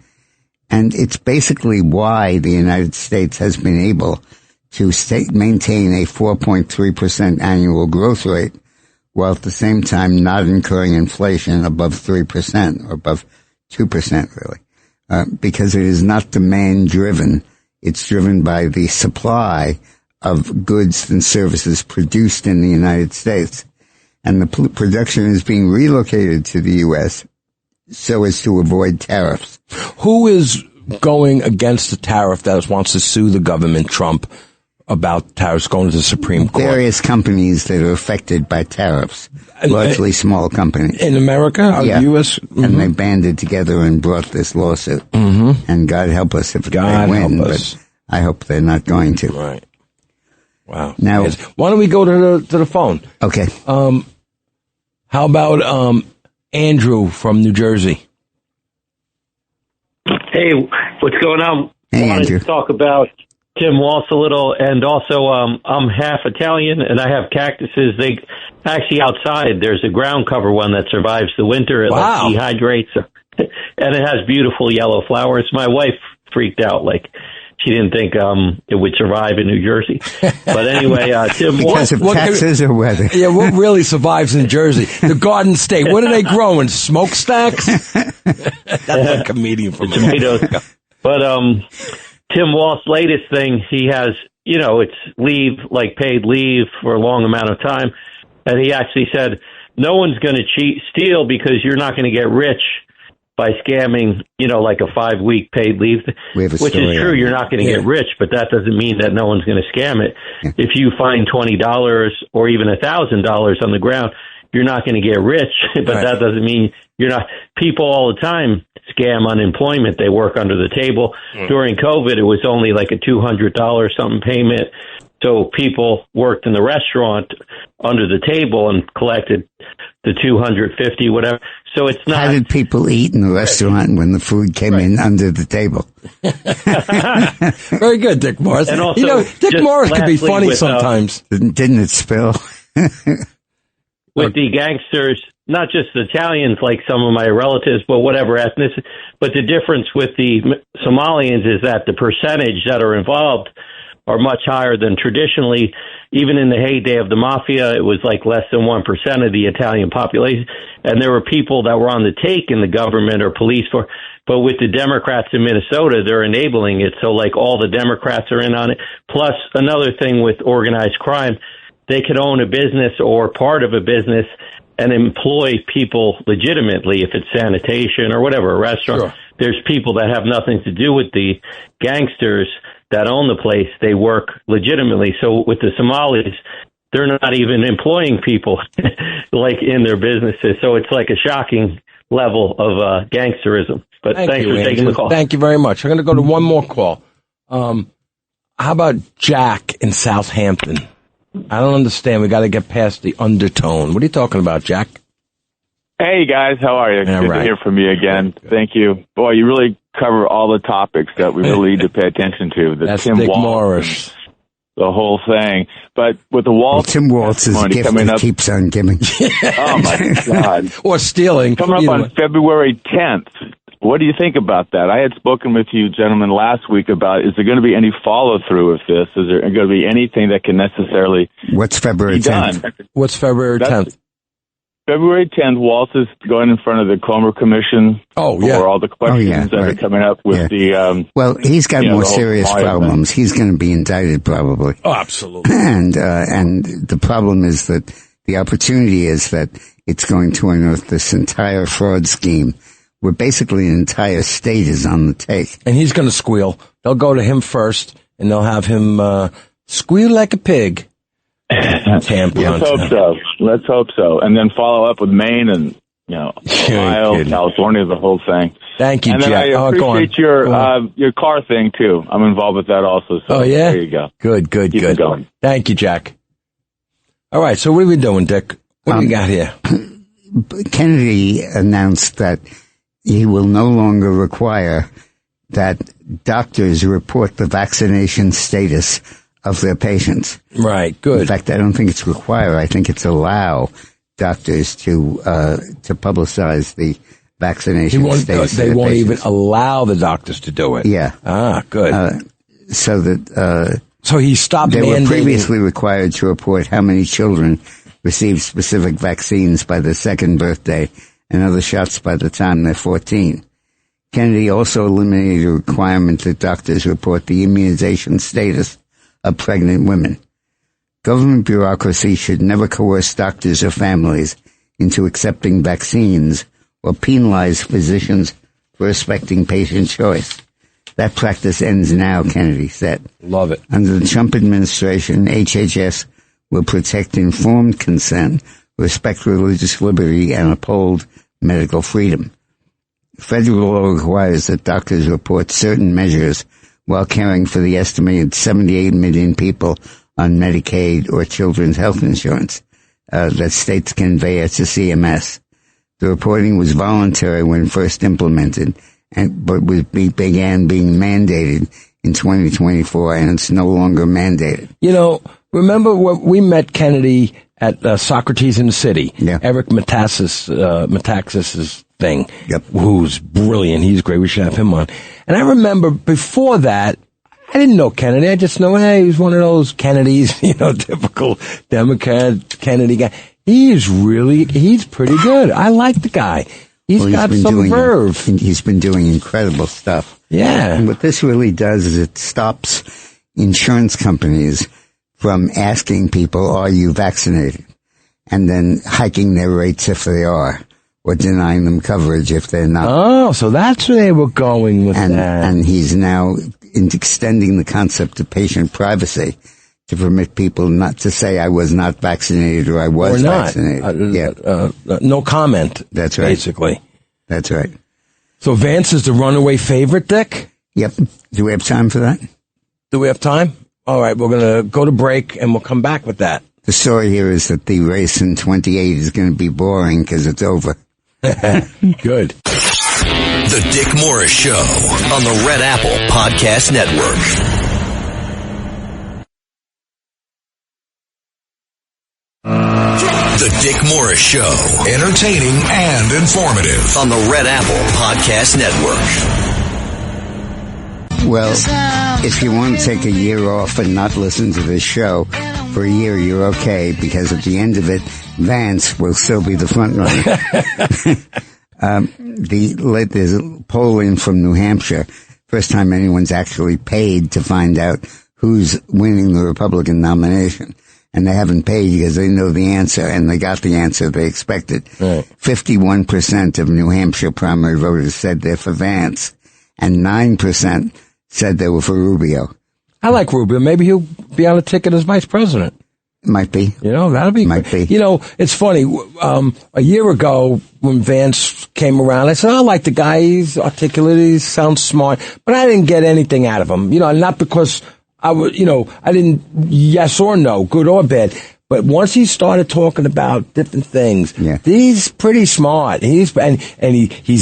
And it's basically why the United States has been able to maintain a 4.3% annual growth rate, while at the same time not incurring inflation above 3% or above 2%, really. Because it is not demand driven. It's driven by the supply of goods and services produced in the United States. And the production is being relocated to the U.S. so as to avoid tariffs. Who is going against the tariff that wants to sue the government, Trump, about tariffs going to the Supreme Court. Various companies that are affected by tariffs, largely small companies. In America, yeah. U.S.? Mm-hmm. And they banded together and brought this lawsuit. Mm-hmm. And God help us if they win, but I hope they're not going to. Right. Wow. Now, why don't we go to the phone? Okay. How about Andrew from New Jersey? Hey, what's going on? Hey, I wanted Andrew. to talk about Tim Walsh a little, and also I'm half Italian, and I have cactuses. They actually outside there's a ground cover one that survives the winter. It like dehydrates, and it has beautiful yellow flowers. My wife freaked out, like she didn't think it would survive in New Jersey. But anyway, Tim Walsh. Because of taxes or weather? Yeah, what really survives in Jersey? The Garden State. What are they growing? Smokestacks? That's a comedian from tomatoes. But Tim Walsh's latest thing, he has, it's leave, like paid leave for a long amount of time. And he actually said, no one's going to steal because you're not going to get rich by scamming, like a 5-week paid leave, which is true. You're not going to get rich, but that doesn't mean that no one's going to scam it. Yeah. If you find $20 or even $1,000 on the ground, you're not going to get rich, but that doesn't mean you're not. People all the time scam unemployment. They work under the table. During COVID, it was only like a $200 something payment. So people worked in the restaurant under the table and collected the $250, whatever. So it's not. How did people eat in the restaurant when the food came in under the table? Very good, Dick Morris. And also, Dick Morris could be funny sometimes. Didn't it spill? With the gangsters, not just Italians like some of my relatives, but whatever ethnicity. But the difference with the Somalians is that the percentage that are involved are much higher than traditionally. Even in the heyday of the mafia, it was like less than 1% of the Italian population. And there were people that were on the take in the government or police force. But with the Democrats in Minnesota, they're enabling it. So like all the Democrats are in on it. Plus another thing with organized crime, they could own a business or part of a business and employ people legitimately, if it's sanitation or whatever, a restaurant. Sure. There's people that have nothing to do with the gangsters that own the place. They work legitimately. So with the Somalis, they're not even employing people like in their businesses. So it's like a shocking level of gangsterism. But thanks for taking the call. Thank you very much. I'm going to go to one more call. How about Jack in Southampton? I don't understand. We got to get past the undertone. What are you talking about, Jack? Hey, guys. How are you? Yeah, Good to hear from you again. Thank you. Boy, you really cover all the topics that we really need to pay attention to. That's Tim Dick Walsh, Morris. the whole thing. But with the Walsh... Tim Walsh's gift coming up, keeps on giving. Oh, my God. Or stealing. Coming up on February 10th. What do you think about that? I had spoken with you gentlemen last week about, is there going to be any follow-through of this? Is there going to be anything that can necessarily What's February 10th? What's February 10th? February 10th, Walsh is going in front of the Comer Commission for all the questions that are coming up with the... well, he's got more serious problems. He's going to be indicted probably. Oh, absolutely. And the problem is that the opportunity is that it's going to unearth this entire fraud scheme where basically an entire state is on the take. And he's going to squeal. They'll go to him first, and they'll have him squeal like a pig. Let's hope so. And then follow up with Maine and, Ohio, California, the whole thing. Thank you, and then Jack. I appreciate your car thing, too. I'm involved with that also. So there you go. Good. Keep it going. Thank you, Jack. All right, so what are we doing, Dick? What do we got here? Kennedy announced that he will no longer require that doctors report the vaccination status of their patients. Right, good. In fact, I don't think it's require. I think it's allow doctors to publicize the vaccination status. They won't even allow the doctors to do it. Yeah. Ah, good. So he stopped. They were previously required to report how many children received specific vaccines by their second birthday and other shots by the time they're 14. Kennedy also eliminated a requirement that doctors report the immunization status of pregnant women. Government bureaucracy should never coerce doctors or families into accepting vaccines or penalize physicians for respecting patient choice. That practice ends now, Kennedy said. Love it. Under the Trump administration, HHS will protect informed consent, respect religious liberty, and uphold medical freedom. Federal law requires that doctors report certain measures while caring for the estimated 78 million people on Medicaid or children's health insurance that states convey to CMS. The reporting was voluntary when first implemented, but began being mandated in 2024, and it's no longer mandated. You know, remember when we met Kennedy at Socrates in the City? Yeah. Eric Metaxas's thing, yep. Who's brilliant. He's great. We should have him on. And I remember before that, I didn't know Kennedy. I just know, hey, he's one of those Kennedys, typical Democrat Kennedy guy. He's pretty good. I like the guy. He's got some verve. He's been doing incredible stuff. Yeah. And what this really does is it stops insurance companies from asking people, are you vaccinated? And then hiking their rates if they are, or denying them coverage if they're not. Oh, so that's where they were going with that. And he's now extending the concept of patient privacy to permit people not to say I was not vaccinated or I was vaccinated. No comment. That's right. Basically. That's right. So Vance is the runaway favorite, Dick? Yep. Do we have time for that? Do we have time? All right, we're going to go to break and we'll come back with that. The story here is that the race in 28 is going to be boring because it's over. Good. The Dick Morris Show on the Red Apple Podcast Network. The Dick Morris Show, entertaining and informative on the Red Apple Podcast Network. Well, if you want to take a year off and not listen to this show for a year, you're okay, because at the end of it, Vance will still be the front runner. There's a poll in from New Hampshire. First time anyone's actually paid to find out who's winning the Republican nomination. And they haven't paid because they know the answer, and they got the answer they expected. Right. 51% of New Hampshire primary voters said they're for Vance, and 9% said they were for Rubio. I like Rubio. Maybe he'll be on a ticket as vice president. Might be. That'll be. Might be. It's funny. A year ago, when Vance came around, I said, I like the guy. He's articulate. He sounds smart. But I didn't get anything out of him. Not because I didn't yes or no, good or bad. But once he started talking about different things, he's pretty smart. He's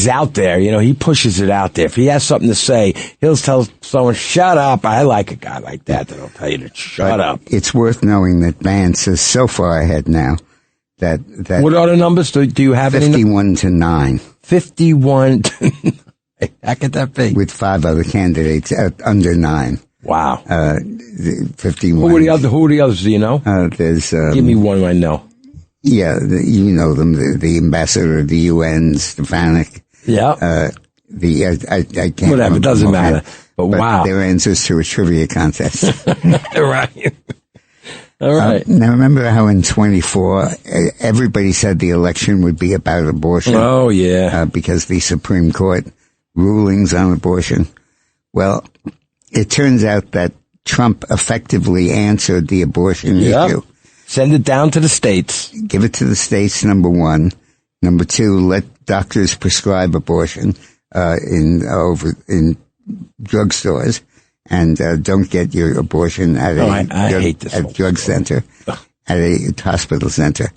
out there. He pushes it out there. If he has something to say, he'll tell someone, "Shut up." I like a guy like that that'll tell you to shut up. It's worth knowing that Vance is so far ahead now that what are the numbers? Do you have 51 to 9? 51 to 9. How could that be? With 5 other candidates under 9. Wow. 51. Who are the others? Do you know? There's, give me one I know. Yeah, you know them. The ambassador of the UN, Stefanik. Yeah. I can't. Whatever, it doesn't matter. But wow. Their answers to a trivia contest. Right. All right. Now remember how in 24, everybody said the election would be about abortion. Oh, yeah. Because the Supreme Court rulings on abortion. Well, it turns out that Trump effectively answered the abortion issue. Send it down to the states. Give it to the states, number one. Number two, let doctors prescribe abortion in drugstores, and don't get your abortion at a drug center, at a hospital center,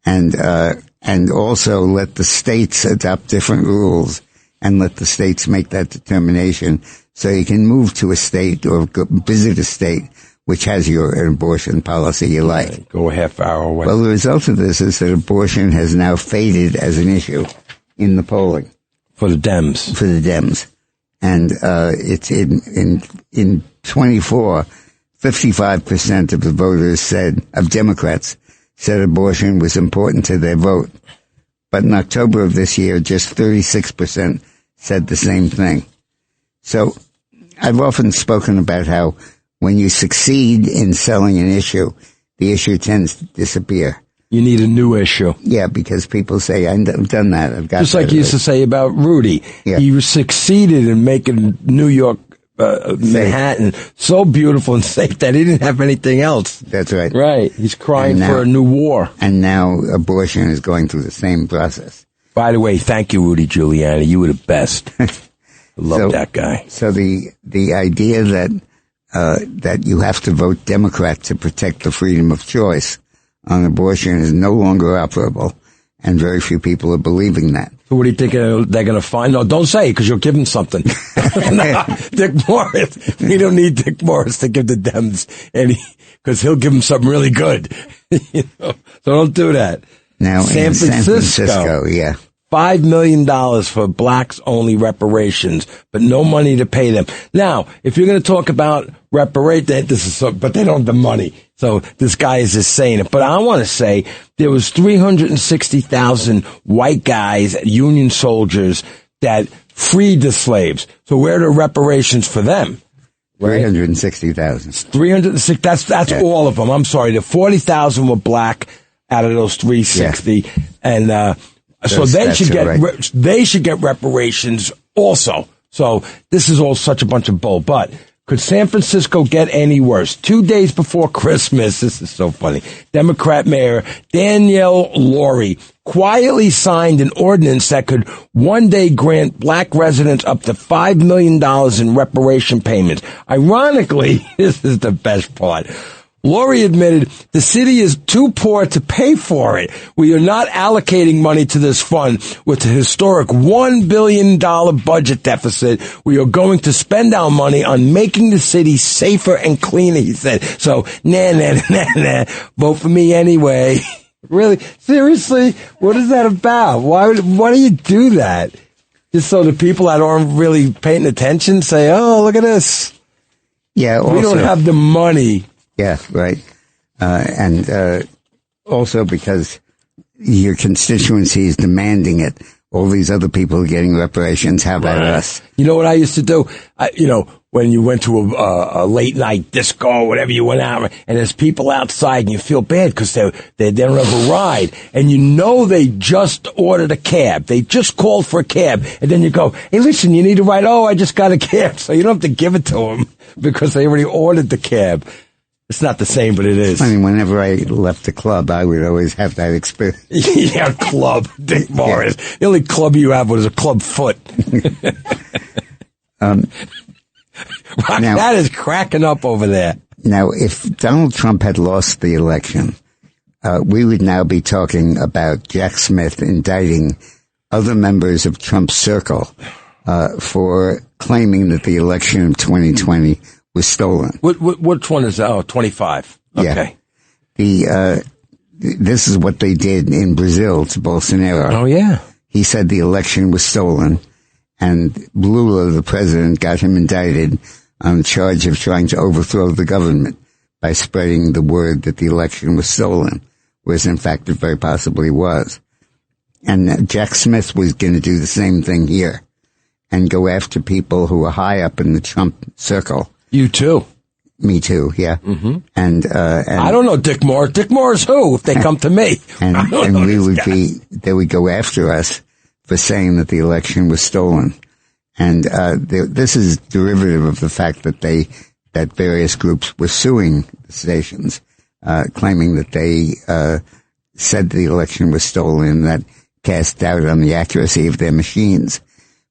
and also let the states adopt different rules and let the states make that determination. So you can move to a state or visit a state which has your abortion policy you like. Right, go a half hour away. Well, the result of this is that abortion has now faded as an issue in the polling. For the Dems. For the Dems. And it's in 24, 55% of the voters of Democrats said abortion was important to their vote. But in October of this year, just 36% said the same thing. So I've often spoken about how when you succeed in selling an issue, the issue tends to disappear. You need a new issue. Yeah, because people say, I've done that. I've got just like you used to say about Rudy. Yeah. He succeeded in making New York Manhattan, so beautiful and safe that he didn't have anything else. That's right. Right. He's crying for a new war. And now abortion is going through the same process. By the way, thank you, Rudy Giuliani. You were the best. I love that guy. So the idea that you have to vote Democrat to protect the freedom of choice on abortion is no longer operable, and very few people are believing that. So what do you think they're going to find? No, don't say it, because you'll give them something. No, Dick Morris. We don't need Dick Morris to give the Dems because he'll give them something really good. So don't do that. Now, in San Francisco, yeah. $5 million for blacks-only reparations, but no money to pay them. Now, if you're going to talk about but they don't have the money. So this guy is just saying it. But I want to say there was 360,000 white guys, Union soldiers, that freed the slaves. So where are the reparations for them? 360,000. 360. That's all of them. I'm sorry. The 40,000 were black out of those 360, and so they should get reparations also. So this is all such a bunch of bull. But could San Francisco get any worse? 2 days before Christmas, this is so funny, Democrat Mayor Danielle Lurie quietly signed an ordinance that could one day grant black residents up to $5 million in reparation payments. Ironically, this is the best part. Lurie admitted the city is too poor to pay for it. We are not allocating money to this fund with a historic $1 billion budget deficit. We are going to spend our money on making the city safer and cleaner, he said. So, nah, vote for me anyway. Really? Seriously? What is that about? Why do you do that? Just so the people that aren't really paying attention say, oh, look at this. Yeah, we don't have the money. Yeah, right. And also because your constituency is demanding it. All these other people are getting reparations. How about us? You know what I used to do? When you went to a late night disco or whatever, you went out and there's people outside and you feel bad because they don't have a ride. And they just ordered a cab. They just called for a cab. And then you go, hey, listen, you need a ride? Oh, I just got a cab. So you don't have to give it to them because they already ordered the cab. It's not the same, but it is. I mean, whenever I left the club, I would always have that experience. Yeah, club, Dick Morris. Yeah. The only club you have was a club foot. That is cracking up over there. Now, if Donald Trump had lost the election, we would now be talking about Jack Smith indicting other members of Trump's circle for claiming that the election of 2020 was stolen. Which one is that? Oh, 25. Okay. Yeah. This is what they did in Brazil to Bolsonaro. Oh, yeah. He said the election was stolen, and Lula, the president, got him indicted on charge of trying to overthrow the government by spreading the word that the election was stolen, whereas in fact it very possibly was. And Jack Smith was going to do the same thing here and go after people who are high up in the Trump circle. You too. Me too, yeah. Mm-hmm. And I don't know Dick Morris. Dick Morris who, if they come to me? And they would go after us for saying that the election was stolen. And this is derivative of the fact that various groups were suing the stations, claiming that they said the election was stolen, that cast doubt on the accuracy of their machines.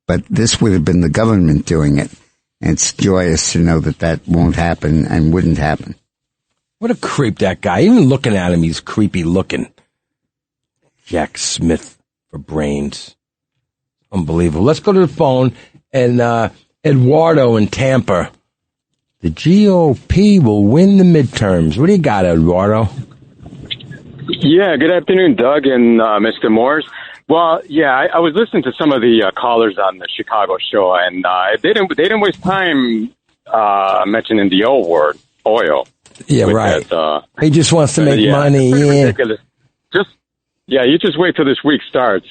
But this would have been the government doing it. And it's joyous to know that won't happen and wouldn't happen. What a creep, that guy. Even looking at him, he's creepy looking. Jack Smith for brains. Unbelievable. Let's go to the phone. And Eduardo in Tampa. The GOP will win the midterms. What do you got, Eduardo? Yeah, good afternoon, Doug and Mr. Morris. Well, yeah, I was listening to some of the callers on the Chicago show, and they didn't waste time mentioning the old word, oil. Yeah, right. He just wants to make money. Yeah, ridiculous. You just wait till this week starts.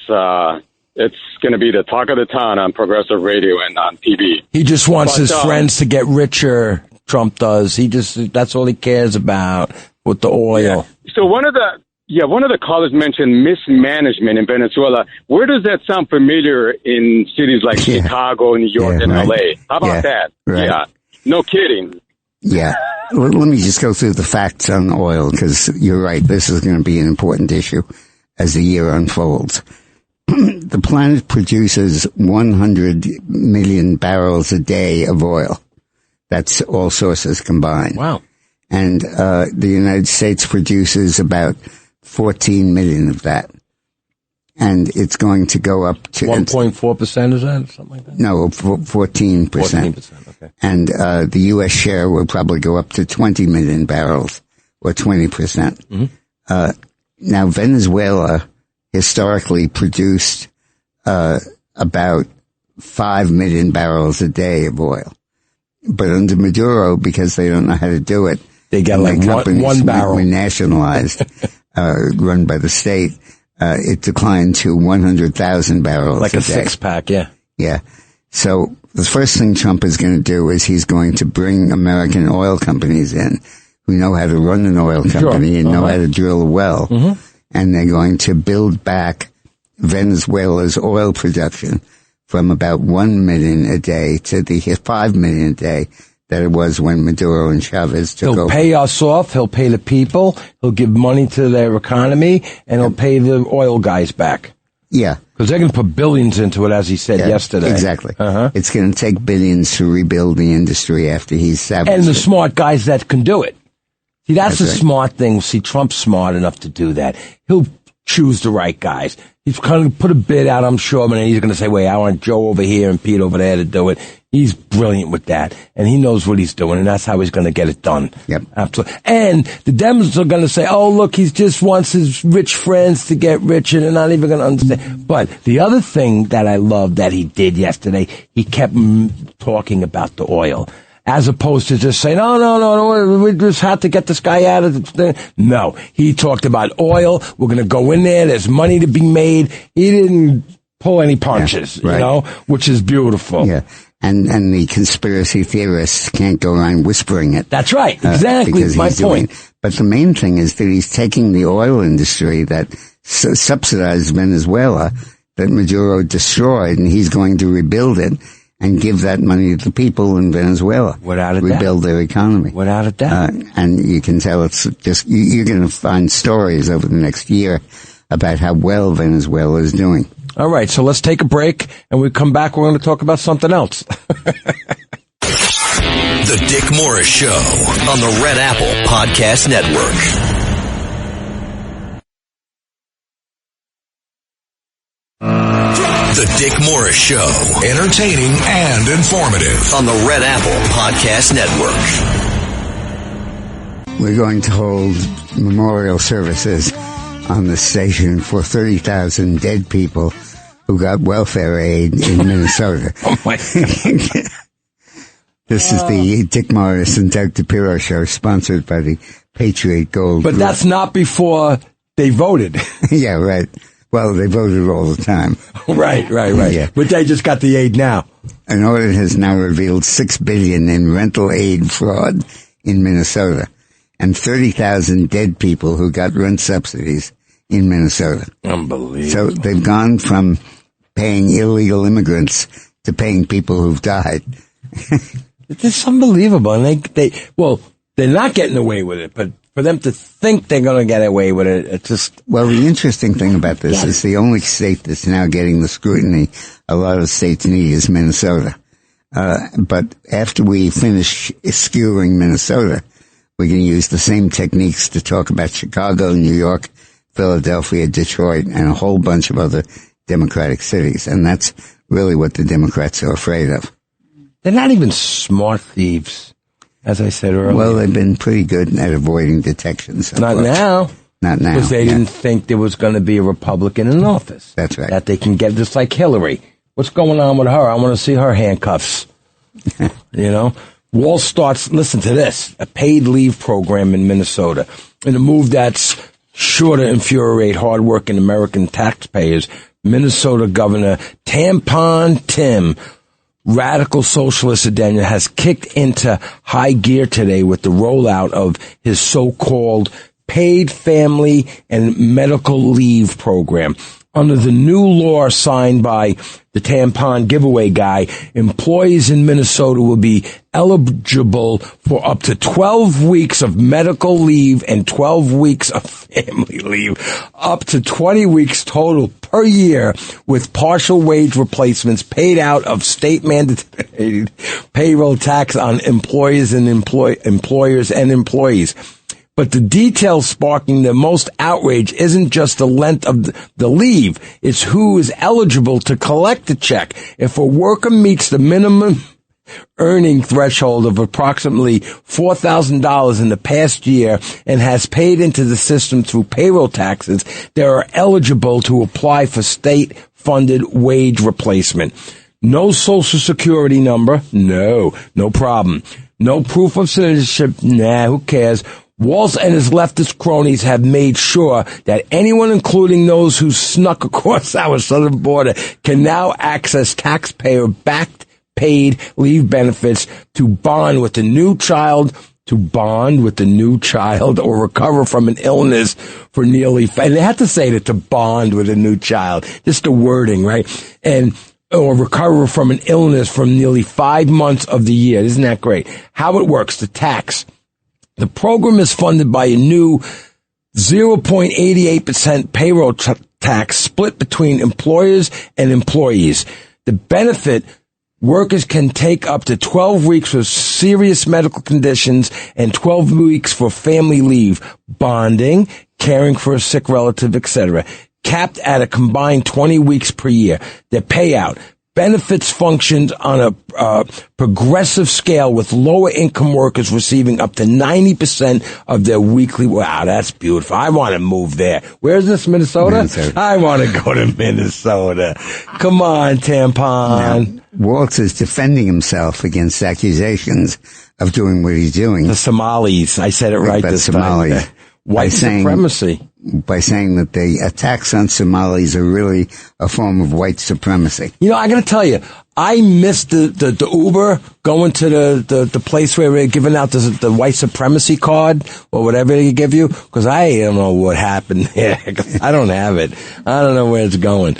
It's going to be the talk of the town on progressive radio and on TV. He just wants his friends to get richer. Trump does. That's all he cares about with the oil. Yeah. So one of the one of the callers mentioned mismanagement in Venezuela. Where does that sound familiar in cities like Chicago, New York, and L.A.? How about that? Right. Yeah, no kidding. Yeah. Let me just go through the facts on oil, because you're right. This is going to be an important issue as the year unfolds. The planet produces 100 million barrels a day of oil. That's all sources combined. Wow. And the United States produces about 14 million of that. And it's going to go up to 1.4%, is that something like that? No, 14%. 14%, okay. And the U.S. share will probably go up to 20 million barrels, or 20%. Mm-hmm. Now, Venezuela historically produced about 5 million barrels a day of oil. But under Maduro, because they don't know how to do it, they got like one barrel. Were nationalized, run by the state. It declined to 100,000 barrels like a a day. 6-pack, yeah. Yeah. So the first thing Trump is going to do is he's going to bring American oil companies in who know how to run an oil company and know how to drill a well. Mm-hmm. And they're going to build back Venezuela's oil production from about 1 million a day to the 5 million a day that it was when Maduro and Chavez took over. He'll pay us off. He'll pay the people. He'll give money to their economy, and he'll pay the oil guys back. Yeah. Because they're going to put billions into it, as he said yesterday. Exactly. It's going to take billions to rebuild the industry after he's savaged and the it. smart guys that can do it. See, that's the right. smart thing. See, Trump's smart enough to do that. He'll choose the right guys. He's kind of put a bid out, I'm sure, but he's going to say, wait, I want Joe over here and Pete over there to do it. He's brilliant with that, and he knows what he's doing, and that's how he's going to get it done. Yep. Absolutely. And the Dems are going to say, oh, look, he just wants his rich friends to get rich, and they're not even going to understand. But the other thing that I love that he did yesterday, he kept talking about the oil. As opposed to just saying, no, we just had to get this guy out of the thing. No, he talked about oil. We're going to go in there. There's money to be made. He didn't pull any punches, right. you know, which is beautiful. Yeah. And the conspiracy theorists can't go around whispering it. That's right. Exactly. Because my he's point. But the main thing is that he's taking the oil industry that subsidized Venezuela, that Maduro destroyed, and he's going to rebuild it and give that money to the people in Venezuela. Without a doubt. Rebuild their economy. Without a doubt. And you can tell it's just, you're going to find stories over the next year about how well Venezuela is doing. All right, so let's take a break, and we come back, we're going to talk about something else. The Dick Morris Show on the Red Apple Podcast Network. The Dick Morris Show, entertaining and informative on the Red Apple Podcast Network. We're going to hold memorial services on the station for 30,000 dead people who got welfare aid in Minnesota. Oh my God. This is the Dick Morris and Doug DiPerro Show, sponsored by the Patriot Gold. But that's not before they voted. Yeah, right. Well, they voted all the time. Right. Yeah. But they just got the aid now. An audit has now revealed $6 billion in rental aid fraud in Minnesota, and 30,000 dead people who got rent subsidies in Minnesota. Unbelievable. So they've gone from paying illegal immigrants to paying people who've died. It's unbelievable. And they're not getting away with it, but for them to think they're going to get away with it, it's just... Well, the interesting thing about this is the only state that's now getting the scrutiny a lot of states need is Minnesota. But after we finish skewering Minnesota, we're going to use the same techniques to talk about Chicago, New York, Philadelphia, Detroit, and a whole bunch of other Democratic cities. And that's really what the Democrats are afraid of. They're not even smart thieves, as I said earlier. Well, they've been pretty good at avoiding detection. So Not now. Not now. Because they didn't think there was going to be a Republican in office. That's right. That they can get, just like Hillary. What's going on with her? I want to see her handcuffs. You know? Wall starts, listen to this, a paid leave program in Minnesota. In a move that's sure to infuriate hardworking American taxpayers, Minnesota Governor Tampon Tim, radical socialist agenda, has kicked into high gear today with the rollout of his so-called paid family and medical leave program. Under the new law signed by the tampon giveaway guy, employees in Minnesota will be eligible for up to 12 weeks of medical leave and 12 weeks of family leave, up to 20 weeks total per year, with partial wage replacements paid out of state-mandated payroll tax on employers and employers and employees. But the detail sparking the most outrage isn't just the length of the leave. It's who is eligible to collect the check. If a worker meets the minimum earning threshold of approximately $4,000 in the past year and has paid into the system through payroll taxes, they are eligible to apply for state-funded wage replacement. No social security number? No problem. No proof of citizenship? Nah, who cares? Walz and his leftist cronies have made sure that anyone, including those who snuck across our southern border, can now access taxpayer-backed paid leave benefits to bond with a new child, or recover from an illness for nearly, and they had to say that, to bond with a new child, just the wording, right? Or recover from an illness from nearly 5 months of the year. Isn't that great? How it works, the tax. The program is funded by a new 0.88% payroll tax split between employers and employees. The benefit: workers can take up to 12 weeks for serious medical conditions and 12 weeks for family leave, bonding, caring for a sick relative, etc., capped at a combined 20 weeks per year. The payout: benefits functions on a progressive scale, with lower income workers receiving up to 90% of their weekly. Wow, that's beautiful. I want to move there. Where's this, Minnesota? I want to go to Minnesota. Come on, tampon. Now, Walz is defending himself against accusations of doing what he's doing. The Somalis. I said it right this Somalis. time. White supremacy. By saying that the attacks on Somalis are really a form of white supremacy. You know, I got to tell you, I missed the Uber going to the place where they're giving out the white supremacy card or whatever they give you, because I don't know what happened there. I don't have it. I don't know where it's going.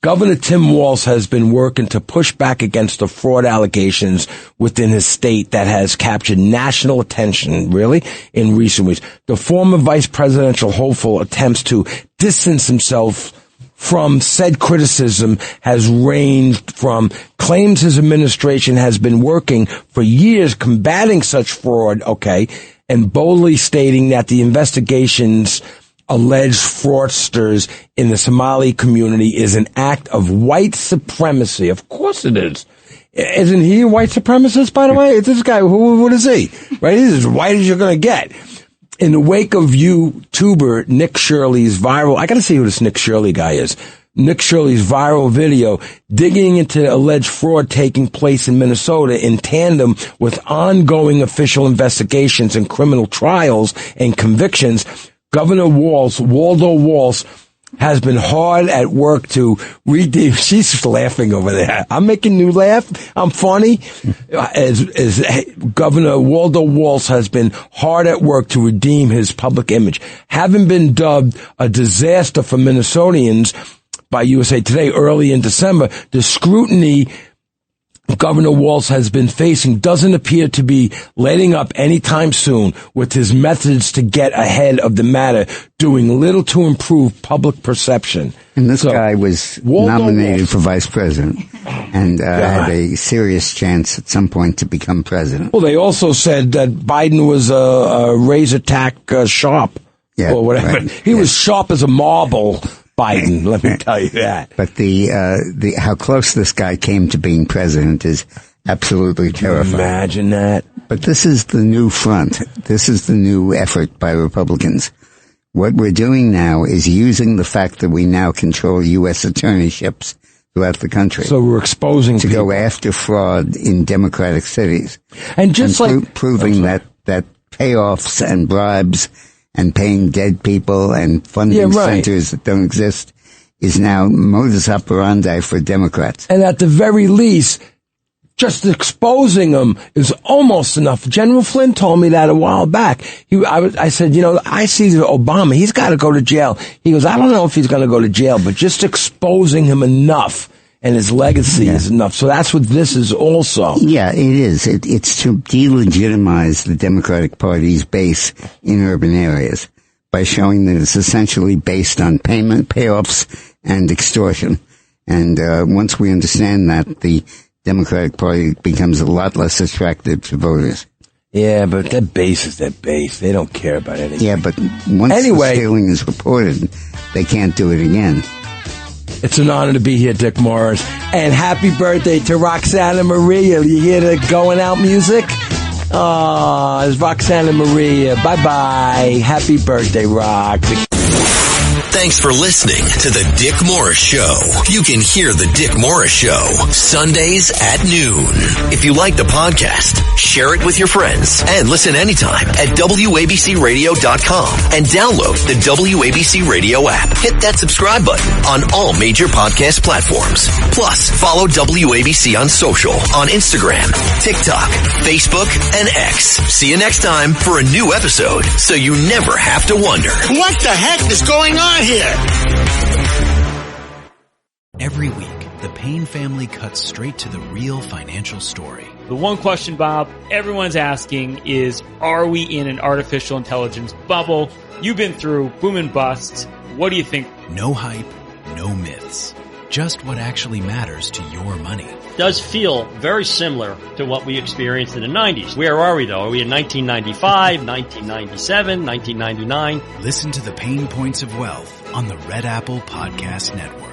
Governor Tim Walz has been working to push back against the fraud allegations within his state that has captured national attention, really, in recent weeks. The former vice presidential hopeful attempts to distance himself from said criticism has ranged from claims his administration has been working for years combating such fraud, and boldly stating that the investigations alleged fraudsters in the Somali community is an act of white supremacy. Of course it is. Isn't he a white supremacist, by the way? This guy, what is he? Right? He's as white as you're going to get. In the wake of YouTuber Nick Shirley's viral, I got to see who this Nick Shirley guy is. Nick Shirley's viral video digging into alleged fraud taking place in Minnesota in tandem with ongoing official investigations and criminal trials and convictions. Governor Waldo Walz, has been hard at work to redeem. She's laughing over there. I'm making you laugh. I'm funny. As Governor Waldo Walz has been hard at work to redeem his public image. Having been dubbed a disaster for Minnesotans by USA Today early in December, the scrutiny Governor Walz has been facing doesn't appear to be letting up anytime soon, with his methods to get ahead of the matter doing little to improve public perception. And this guy was nominated for vice president and had a serious chance at some point to become president. Well, they also said that Biden was a razor tack sharp or whatever. Right. He was sharp as a marble. Biden, let me tell you that. But the how close this guy came to being president is absolutely terrifying. Imagine that. But this is the new front. This is the new effort by Republicans. What we're doing now is using the fact that we now control U.S. attorneyships throughout the country. So we're exposing to go after fraud in democratic cities, and just proving that payoffs and bribes and paying dead people and funding centers that don't exist is now modus operandi for Democrats. And at the very least, just exposing them is almost enough. General Flynn told me that a while back. I said, I see Obama. He's got to go to jail. He goes, I don't know if he's going to go to jail, but just exposing him enough and his legacy is enough. So that's what this is also. Yeah, it is. It's to delegitimize the Democratic Party's base in urban areas by showing that it's essentially based on payoffs and extortion. And once we understand that, the Democratic Party becomes a lot less attractive to voters. Yeah, but that base is that base. They don't care about anything. Yeah, but once the stealing is reported, they can't do it again. It's an honor to be here, Dick Morris. And happy birthday to Roxana Maria. You hear the going out music? Oh, it's Roxana Maria. Bye-bye. Happy birthday, Rock. Thanks for listening to The Dick Morris Show. You can hear The Dick Morris Show Sundays at noon. If you like the podcast, share it with your friends and listen anytime at WABCRadio.com and download the WABC Radio app. Hit that subscribe button on all major podcast platforms. Plus, follow WABC on social on Instagram, TikTok, Facebook, and X. See you next time for a new episode so you never have to wonder, what the heck is going on here? Every week, the Payne family cuts straight to the real financial story. The one question, Bob, everyone's asking is, are we in an artificial intelligence bubble? You've been through boom and bust. What do you think? No hype, no myths. Just what actually matters to your money. Does feel very similar to what we experienced in the 90s. Where are we, though? Are we in 1995, 1997, 1999? Listen to the Pain Points of Wealth on the Red Apple Podcast Network.